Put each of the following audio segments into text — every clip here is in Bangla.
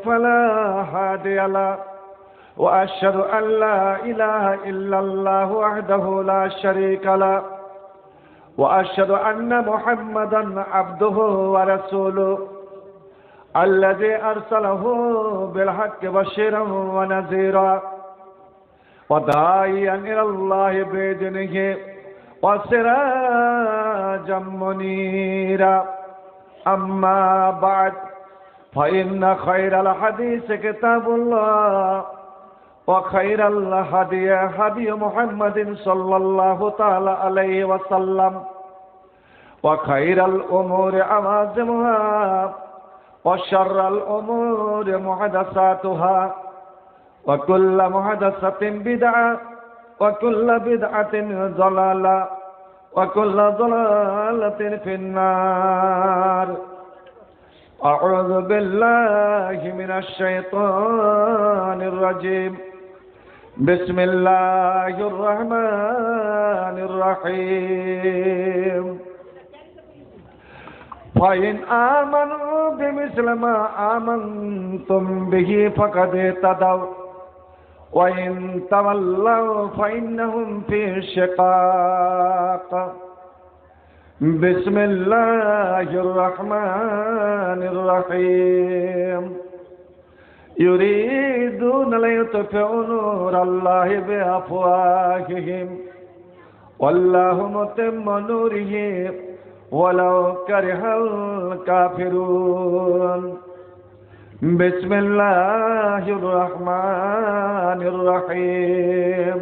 فلا هادي له وأشهد أن لا إله إلا الله وحده لا شريك له وأشهد أن محمدا عبده ورسوله الذي أرسله بالحق بشيرا ونذيرا وداعيا إلى الله بإذنه وسراجا منيرا أما بعد فإن خير الحديث كتاب الله وخير الهدي هدي محمد صلى الله تعالى عليه وسلم وخير الأمور عوازمها وشر الأمور محدثاتها وكل محدثة بدعة وكل بدعة ضلالة وكل ضلالة في النار. أعوذ بالله من الشيطان الرجيم. بسم الله الرحمن الرحيم. فإن آمنوا بمثل ما آمنتم به فقد اهتدوا وإن تولوا فإنهم في شقاق. بسم الله الرحمن الرحيم. يريدون ليطفئوا نور الله بأفواههم والله متم نوره ولو كره الكافرون. بسم الله الرحمن الرحيم.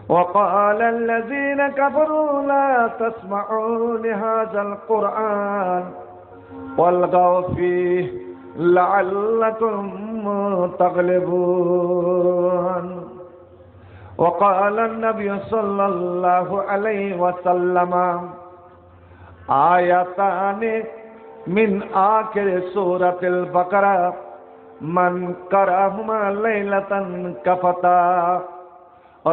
وقال الذين كفروا لا تسمعوا لهذا القرآن والغوا فيه لعلكم تغلبون. وقال النبي صلى الله عليه وسلم آياتان من آخر سورة البقرة من قرأهما ليلة كفتا.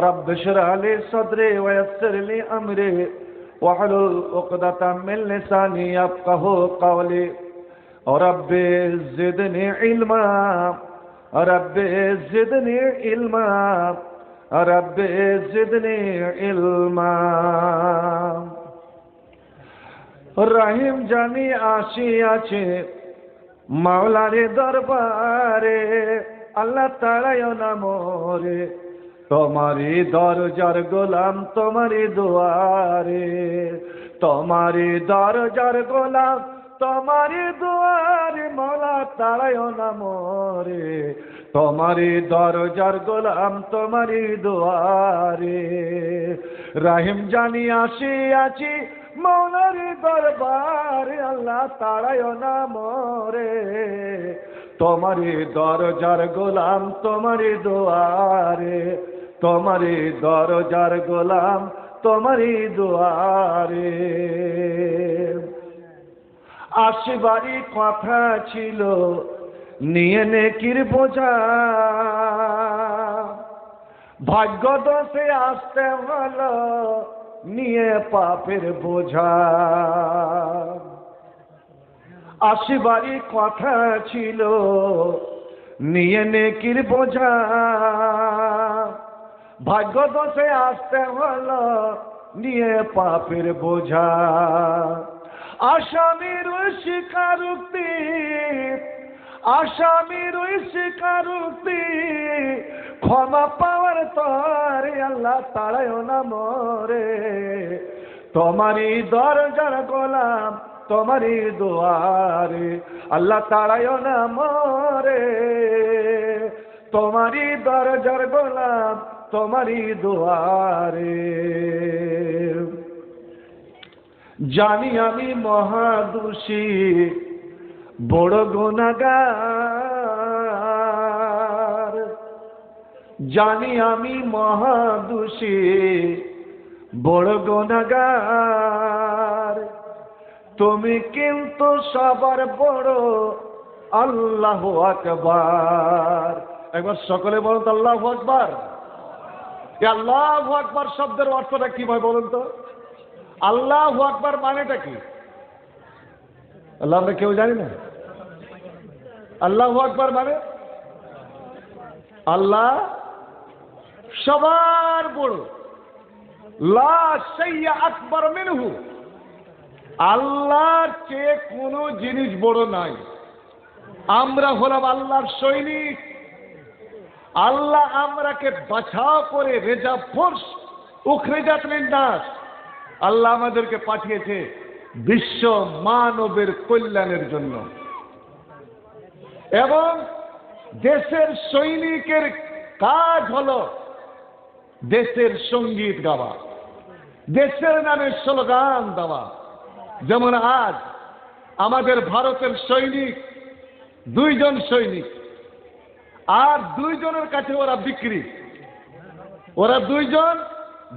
رب اشرح لي صدري ويسر لي أمري واحلل عقدة من لساني يفقهوا قولي. رب زدني علما رب زدني علما رب زدني علما. রহিম জানি আসিয়াছে মাওলারে দরবারে আল্লাহ তাআলায় না মোরে তোমারি দরজার গোলাম তোমারি দুয়ারে তোমারি দরজার গোলাম তোমারি দুয়ারে মাওলা তাআলায় না মোরে তোমারি দরজার গোলাম তোমারি দুয়ারে। রহিম জানি আসিয়াছি মৌলার দরবারে আল্লাহ তাড়ায় না মোরে তোমারি দরজার গোলাম তোমারি দুয়ারে তোমারি দরজার গোলাম তোমারি দুয়ারে। আসিবারই কথা ছিল নিয়ে নেকির বোঝা ভাগ্য দোষে আসতে হলো নিয়ে পাপের বোঝা। আসিবারই কথা ছিল নিয়ে নেকির বোঝা ভাগ্য দোষে আসতে হলো নিয়ে পাপের বোঝা। আসামির স্বীকারোক্তি আসামির স্বীকারোক্তি ক্ষমা পাওয়ার তরে আল্লাহ তাড়ায় না মোরে তোমারি দরজার গোলাম তোমারি দুয়ারে আল্লাহ তাড়ায় না মোরে তোমারি দরজার গোলাম তোমারি দুয়ারে। জানি আমি মহাদোষী বড় গুনাহগার জানি আমি মহাদোষী বড় গুনাহগার তুমি কিন্তু সবার বড় আল্লাহু আকবার। একবার সকলে বলুন তো আল্লাহু আকবার। এই আল্লাহু আকবার শব্দের অর্থটা কি ভাই বলুন তো? আল্লাহু আকবার মানেটা কি? আল্লাহ আমরা কেউ জানি না। আল্লাহু আকবার মানে আল্লাহ সবার বড়, লা শাইয়া আকবার মিনহু, আল্লাহর চেয়ে কোনো জিনিস বড় নাই। আমরা হলাম আল্লাহর সৈনিক। আল্লাহ আমরাকে বাছাও করে রেজার্ভ ফোর্স উখরিজাত লিন-নাস, আল্লাহ আমাদেরকে পাঠিয়েছে বিশ্ব মানবের কল্যাণের জন্য। এবং দেশের সৈনিকের কাজ হলো দেশের সঙ্গীত গাওয়া, দেশের নামে স্লোগান দেওয়া। যেমন আজ আমাদের ভারতের সৈনিক, 2 জন সৈনিক, আর 2 জনের কাছে ওরা বিক্রি, ওরা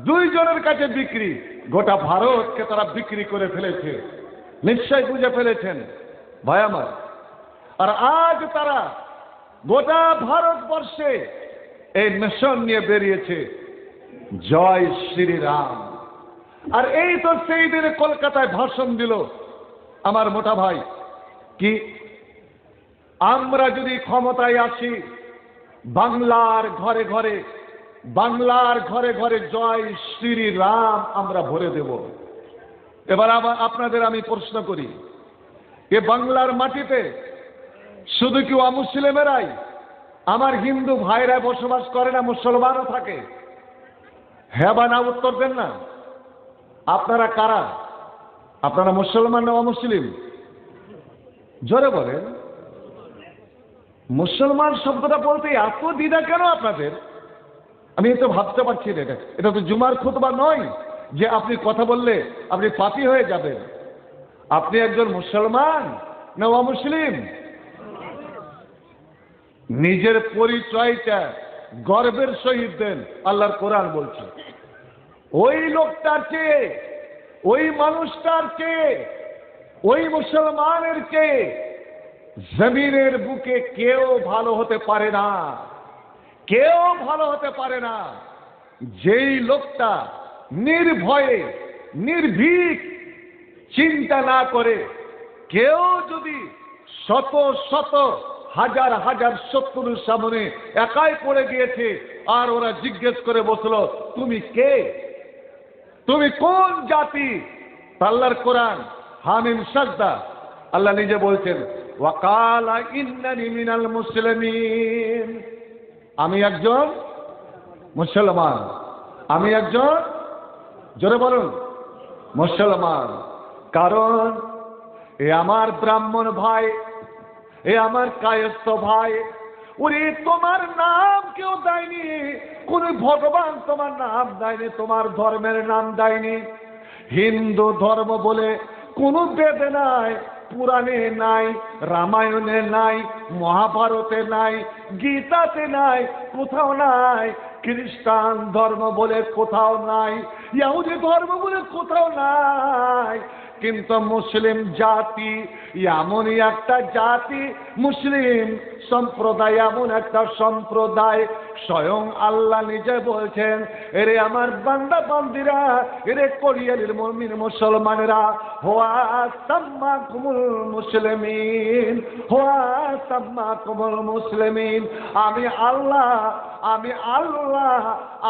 2 জনের কাছে বিক্রি। গোটা ভারতকে তারা বিক্রি করে ফেলেছে, নিশ্চয় বুঝে ফেলেছেন ভাই আমার। আর আজ তারা গোটা ভারতবর্ষে এই মিশন নিয়ে বেরিয়েছে, জয় শ্রীরাম। আর এই তো সেই দিনে কলকাতায় ভাষণ দিল আমার মোটা ভাই, কি আমরা যদি ক্ষমতায় আসি বাংলার ঘরে ঘরে, বাংলার ঘরে ঘরে জয় শ্রীরাম আমরা ভরে দেব। এবার আবার আপনাদের আমি প্রশ্ন করি, এ বাংলার মাটিতে শুধু কি অমুসলিমেরাই, আমার হিন্দু ভাইরা বসবাস করে না, মুসলমানও থাকে? হ্যাঁ বা না উত্তর দেন না। আপনারা কারা? আপনারা মুসলমান না অমুসলিম? জোরে বলেন। মুসলমান শব্দটা বলতে এত দ্বিধা কেন আপনাদের? আমি তো ভাবতে পারছি না। এটা তো জুমার খুতবা নয় যে আপনি কথা বললে আপনি পাপী হয়ে যাবেন। আপনি একজন মুসলমান না অমুসলিম? নিজের পরিচয়টা গর্বের সহিত দেন। আল্লাহর কোরআন বলছে, ওই লোকটার চেয়ে, ওই মানুষটার চেয়ে, ওই মুসলমানের চেয়ে জমিনের বুকে কেউ ভালো হতে পারে না, কেউ ভালো হতে পারে না। যেই লোকটা নির্ভয়ে, নির্ভীক, চিন্তা না করে, কেউ যদি শত শত হাজার হাজার শত্রুর সামনে একাই পড়ে গিয়েছে, আর ওরা জিজ্ঞেস করে বসলো তুমি কে, তুমি কোন জাতি? আল্লাহর কোরআন হামিম সাজদা, আল্লাহ নিজে বলছেন ওয়াকালা ইন্নানি মিনাল মুসলিমিন, আমি একজন মুসলমান, আমি একজন, জোরে বলুন, মুসলমান। কারণ এ আমার ব্রাহ্মণ ভাই, এ আমার কায়স্থ ভাই, ওরে তোমার নাম কেউ দেয়নি, কোন ভগবান তোমার নাম দেয়নি, তোমার ধর্মের নাম দেয়নি। হিন্দু ধর্ম বলে কোন বেদে নাই, পুরাণে নাই, রামায়ণে নাই, মহাভারতে নাই, গীতাতে নাই, কোথাও নাই। খ্রিস্টান ধর্ম বলে কোথাও নাই, ইহুদি ধর্ম বলে কোথাও নাই। কিন্তু মুসলিম জাতি এমনই একটা জাতি, মুসলিম সম্প্রদায় এমন একটা সম্প্রদায়, স্বয়ং আল্লাহ নিজে বলছেন, এরে আমার বান্দা বান্দিরা, এরে কোরিয়ালির মুমিন মুসলমানেরা, হুয়া সাম্মাকুমুল মুসলিমিন, হুয়া সাম্মাকুমুল মুসলিমিন, আমি আল্লাহ, আমি আল্লাহ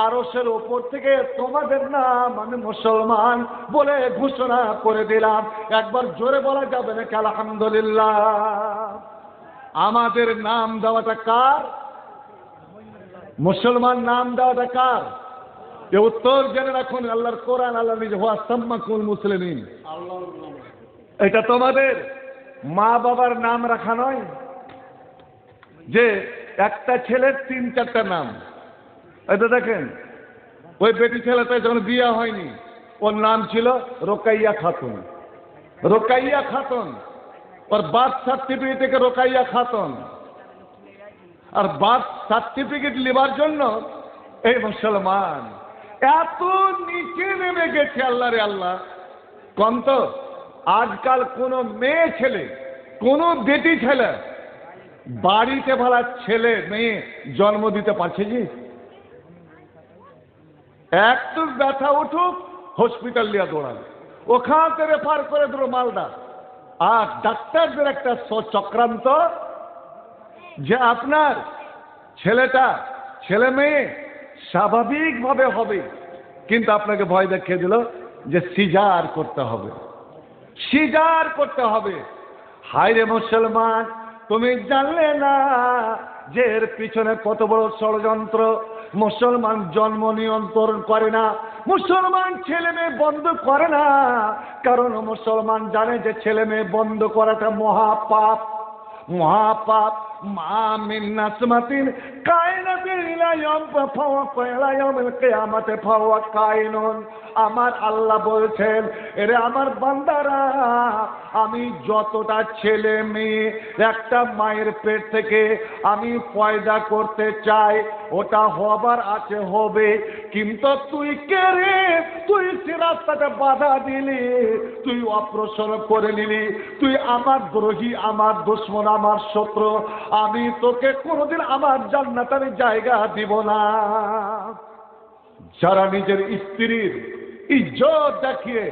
আরশের উপর থেকে তোমাদের নাম আমি মুসলমান বলে ঘোষণা করে দিলাম। একবার জোরে বলা যাবে নাকি আলহামদুলিল্লাহ? আমাদের নাম দেওয়াটা কার? মুসলমান নাম দেওয়াটা কার? এ উত্তর জেনে রাখুন, আল্লাহর কোরআন, আল্লাহ নিজে হুয়া সাম্মাকুল মুসলিমিন। এটা তোমাদের মা বাবার নাম রাখা নয় যে একটা ছেলের 3-4টা নাম। এটা দেখেন, ওই বেটি ছেলেটা যখন বিয়ে হয়নি, ওর নাম ছিল রোকাইয়া খাতুন, রোকাইয়া খাতুন। ওর বার্থ সার্টিফিকেট থেকে রোকাইয়া খাতুন, আর বার্থ সার্টিফিকেট নেবার জন্য এই মুসলমান। এত নিচে নেমে গেছে আল্লাহ রে আল্লাহ। কন্ত আজকাল কোন মেয়ে ছেলে, কোন বেটি ছেলে বাড়িতে ভাড়া ছেলে মেয়ে জন্ম দিতে পারছে? যে একটু ব্যথা উঠুক হসপিটাল নিয়ে দৌড়ান, ওখানে রেফার করে দিল মালদা। আর ডাক্তারদের একটা চক্রান্ত, যে আপনার ছেলেটা ছেলে মেয়ে স্বাভাবিকভাবে হবে, কিন্তু আপনাকে ভয় দেখিয়ে দিল যে সিজার করতে হবে, সিজার করতে হবে। হায় রে মুসলমান, তুমি জানলে না যে এর পিছনে কত বড় ষড়যন্ত্র। মুসলমান জন্ম নিয়ন্ত্রণ করে না, মুসলমান ছেলে মেয়ে বন্ধ করে না, কারণ মুসলমান জানে যে ছেলে মেয়ে বন্ধ করাটা মহাপাপ, মহাপাপ। মা মিন নাসমাতিন কায়নাতিন ইলা ইয়াউমিল কিয়ামাতি ফাওয়া কায়নুন। আমার আল্লাহ বলছেন, এরে আমার বান্দারা, আমি যতটা ছেলে মেয়ে একটা মায়ের পেট থেকে আমি পয়দা করতে চাই, ওটা হবার আছে, হবে। কিন্তু তুই কে রে? তুই সে রাস্তাটা বাধা দিলি, তুই অপ্রসর করে নিলি, তুই আমার দ্রোহী, আমার দুশমন, আমার শত্রু। আমি তোকে কোনোদিন আমার জান্নাতে আমি জায়গা দিব না। যারা নিজের স্ত্রীর ইজ্জত দেখিয়ে,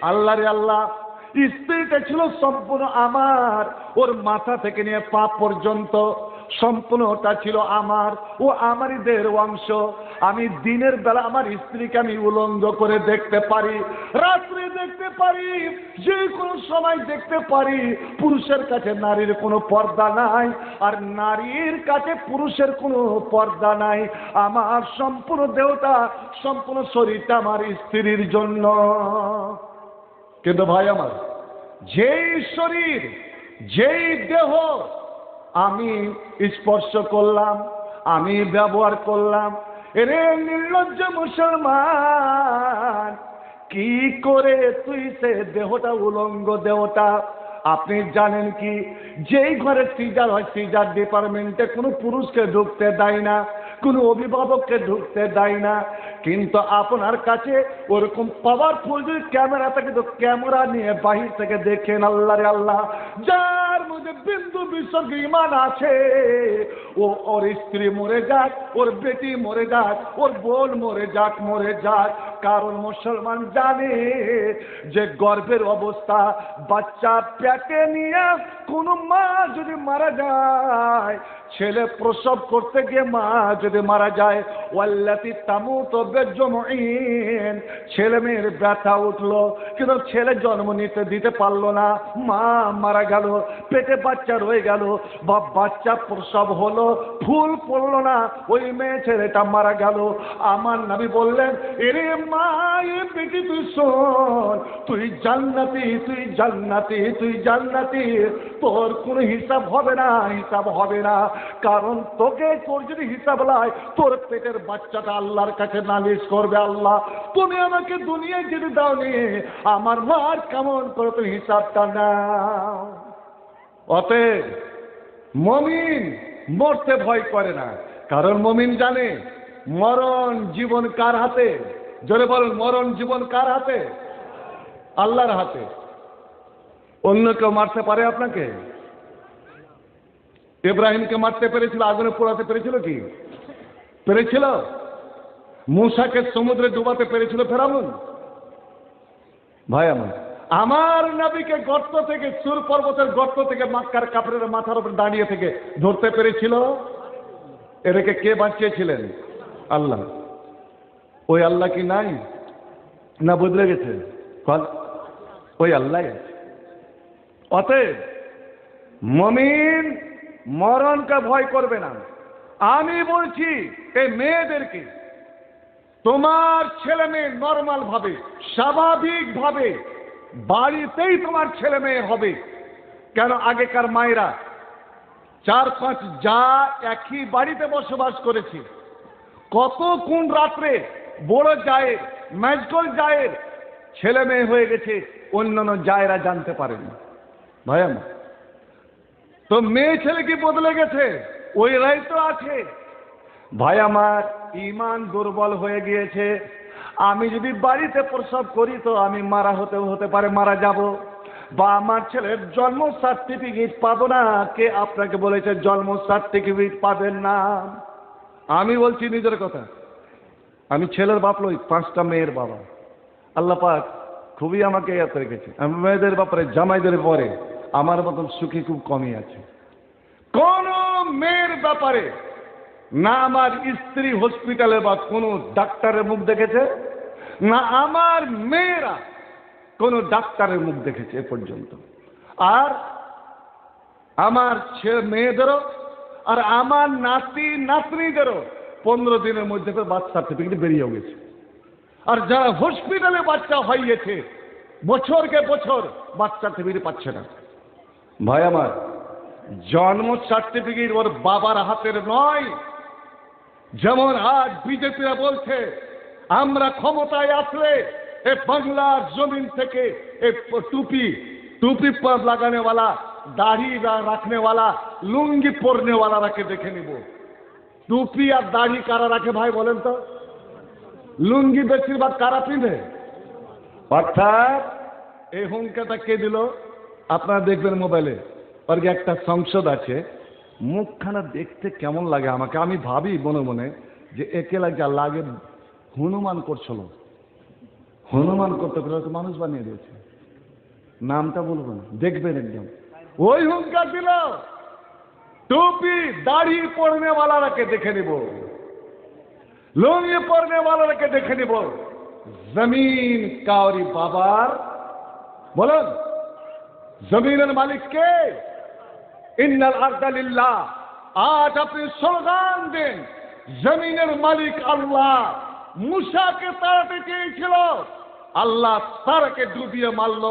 আল্লাহ রে আল্লাহ, স্ত্রীটা ছিল সম্পূর্ণ আমার, ওর মাথা থেকে নিয়ে পা পর্যন্ত সম্পূর্ণটা ছিল আমার, ও আমারই দেহের অংশ। আমি দিনের বেলা আমার স্ত্রীকে আমি উলঙ্গ করে দেখতে পারি, রাত্রে দেখতে পারি, যে কোনো সময় দেখতে পারি। পুরুষের কাছে নারীর কোনো পর্দা নাই, আর নারীর কাছে পুরুষের কোনো পর্দা নাই। আমার সম্পূর্ণ দেহটা, সম্পূর্ণ শরীরটা আমার স্ত্রীর জন্য। কিন্তু ভাই আমার, যেই শরীর, যেই দেহ আমি স্পর্শ করলাম, আমি ব্যবহার করলাম, এরে নির্লজ্জ মুসলমান, কি করে তুই সে দেহটা, উলঙ্গ দেহটা, আপনি জানেন কি, যেই ঘরে সিজার হয়, সিজার ডিপার্টমেন্টে কোনো পুরুষকে ঢুকতে দেয় না, কোনো অভিভাবককে ঢুকতে দেয় না। কিন্তু আপনার কাছে ওরকম পাওয়ারফুল যদি ক্যামেরা থাকে, তো ক্যামেরা নিয়ে বাহির থেকে দেখেন, আল্লাহ রে আল্লাহ, যার মধ্যে বিন্দু বিসর্গ ঈমান আছে, ও ওর স্ত্রী মরে যাক, ওর বেটি মরে যাক, ওর বোন মরে যাক, মরে যাক। কারণ মুসলমান জানে যে গর্ভের অবস্থা, বাচ্চা পেটে নিয়ে কোনো মা যদি মারা যায়, ছেলে প্রসব করতে গিয়ে মা যদি মারা যায়, ওয়াল্লাতি তামুতু বিজুমঈন, ছেলে মেয়ের ব্যথা উঠলো, কিন্তু ছেলে জন্ম দিতে পারলো না, মা মারা গেল, পেটে বাচ্চা রয়ে গেল, বা বাচ্চা প্রসব হলো, ফুল পড়লো না, ওই মেয়ে ছেলেটা মারা গেল। আমার নবী বললেন, এরে মা, এ বেটি তুই শোন, তুই জান্নাতি, তুই জান্নাতি, তুই জান্নাতি, তোর কোনো হিসাব হবে না, হিসাব হবে না। কারণ তোকে, তোর যদি হিসাব লাই, তোর পেটের বাচ্চাটা আল্লাহর কাছে নালিশ করবে, আল্লাহ তুমি আমাকে দুনিয়ায় যেতে দাও নি, আমার মার কেমন করে তুমি হিসাবটা নাও। অতএব মুমিন মরতে ভয় করে না, কারণ মুমিন জানে মরণ জীবন কার হাতে। জোরে বলুন, মরণ জীবন কার হাতে? আল্লাহর হাতে। অন্য কেউ মারতে পারে আপনাকে? ইব্রাহিমকে মারতে পেরেছিল, আগুনে পোড়াতে পেরেছিল কি? পেরেছিল? মূসাকে সমুদ্রে ডুবাতে পেরেছিল ফেরাউন? ভাই আমার নবীকে গর্ত থেকে, সুর পর্বতের গর্ত থেকে মক্কার কাফেরের মাথার উপর দাঁড়িয়ে থেকে ধরতে পেরেছিল? এদেরকে কে বাঁচিয়েছিলেন? আল্লাহ। ওই আল্লাহ কি নাই? না বদলে গেছে? ওই আল্লাহ। অতএব মুমিন মরণকে ভয় করবে না। আমি বলছি এই মেয়েদেরকে, তোমার ছেলে মেয়ে নর্মাল ভাবে, স্বাভাবিক ভাবে বাড়িতেই তোমার ছেলে মেয়ে হবে। কেন? আগেকার মায়েরা 4-5 যা একই বাড়িতে বসবাস করেছে, কত কোন রাত্রে বড় জায়ের, মেজকল জায়ের ছেলে মেয়ে হয়ে গেছে, অন্যান্য জায়েরা জানতে পারেন। ভাই আমার, তো মেয়ে ছেলে কি বদলে গেছে? ওই রাই তো আছে। ভাই আমার, ঈমান দুর্বল হয়ে গিয়েছে। আমি যদি বাড়িতে প্রসব করি তো আমি হতে পারে মারা যাব, বা আমার ছেলের জন্ম সার্টিফিকেট পাবো না। কে আপনাকে বলেছে জন্ম সার্টিফিকেট পাবেন না? আমি বলছি নিজের কথা। আমি ছেলের বাপ লই, 5টা মেয়ের বাবা। আল্লাহ পাক খুবই আমাকে ইয়াদ রেখেছে। আমি মেয়েদের ব্যাপারে, জামাইদের পরে আমার মতন সুখী খুব কমই আছে। কোন মেয়ের ব্যাপারে না আমার স্ত্রী হসপিটালে বা কোনো ডাক্তারের মুখ দেখেছে, না আমার মেয়েরা কোনো ডাক্তারের মুখ দেখেছে এ পর্যন্ত। আর আমার মেয়েদেরও আর আমার নাতি নাতনিদেরও 15 দিনের মধ্যে বার্থ সার্টিফিকেট বেরিয়ে গেছে। আর যারা হসপিটালে বাচ্চা হইয়েছে বছরকে বছর বার্থ সার্টিফিকেট পাচ্ছে না। ভাই আমার, জন্ম সার্টিফিকেট ওর বাবার হাতের নয়। যেমন আজ বিজেপিরা বলছে আমরা ক্ষমতায় আসলে এ বাংলার জমিন থেকে এ টুপি টুপি লাগানেওয়ালা, দাড়ি রাখনেওয়ালা, লুঙ্গি পরনেওয়ালাকে দেখে নিব। টুপি আর দাড়ি কারা রাখে ভাই বলেন তো? লুঙ্গি বেশিরভাগ কারা পিঁধে? অর্থাৎ এই হুঙ্কাটা কে দিল? আপনারা দেখবেন মোবাইলে, ওর একটা সংসদ আছে, মুখখানা দেখতে কেমন লাগে আমাকে, আমি ভাবি মনে মনে যে একে লাগে হনুমান করছিল। হনুমান করতে করে মানুষ বানিয়ে দিয়েছে, নামটা বলবো না, দেখবেন একদম। ওই হুঙ্কার দিল টুপি দাড়ি পরনেওয়ালাকে দেখে নিব, লুঙ্গি পরনেওয়ালাকে দেখে নিব। জমিন কাউরি বাবার? বলেন, জমিনের মালিক কে? ইন্নাল আরদা লিল্লাহ। আজ আপনি স্লোগান দেন জমিনের মালিক আল্লাহ। মুসাকে তাড়াতে চেয়েছিল, আল্লাহ তারাকে ডুবিয়ে মারল।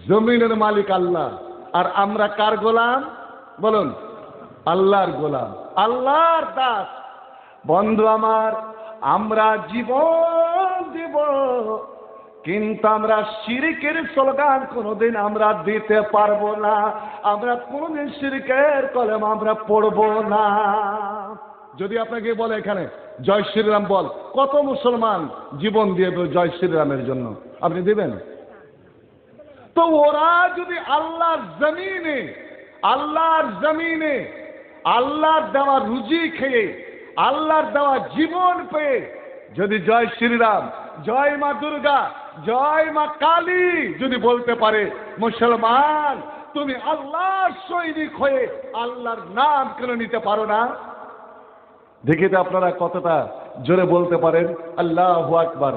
জমিনের মালিক আল্লাহ, আর আমরা কার গোলাম? বলুন, আল্লাহর গোলাম, আল্লাহর দাস। বন্ধু আমার, আমরা জীবন দিব, কিন্তু আমরা শিরকের স্লোগান কোনোদিন আমরা দিতে পারবো না। আমরা কোনোদিন শিরকের কলমা আমরা পড়বো না। যদি আপনাকে বলে এখানে জয় শ্রীরাম বল, কত মুসলমান জীবন দিয়ে দেবে জয় শ্রীরামের জন্য? আপনি দিবেন? তো ওরা যদি আল্লাহর জমিনে আল্লাহর দেওয়া রুজি খেয়ে, আল্লাহর দেওয়া জীবন পেয়ে যদি জয় শ্রীরাম, জয় মা দুর্গা, জয় মা কালী যদি বলতে পারে, মুসলমান তুমি আল্লাহর সৈনিক হয়ে আল্লাহর নাম কেন নিতে পারো না? দেখি তো আপনারা কতটা জোরে বলতে পারেন আল্লাহু আকবার।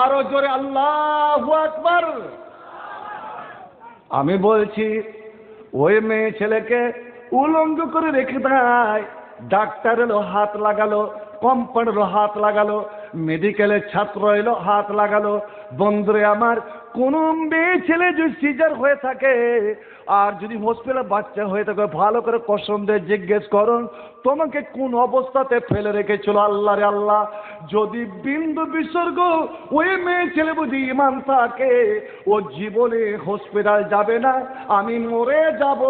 আরো জোরে আল্লাহু আকবার। আমি বলছি ওই মেয়ে ছেলেকে উলঙ্গ করে রেখে দেয়, ডাক্তার এলো হাত লাগালো, কোম্পানির হাত লাগালো, মেডিকেলের ছাত্র এলো হাত লাগালো। বন্ধুরে আমার, কোন মেয়ে ছেলে যদি সিজার হয়ে থাকে আর যদি হসপিটালে বাচ্চা হয়ে থাকে, ভালো করে কসম দিয়ে জিজ্ঞেস করুন তোমাকে কোন অবস্থাতে ফেলে রেখেছিল আল্লাহ রে আল্লাহ। যদি বিন্দু বিসর্গ ওই মেয়ে ছেলে বুঝি ইমান থাকে, ও জীবনে হসপিটাল যাবে না, আমি মরে যাব,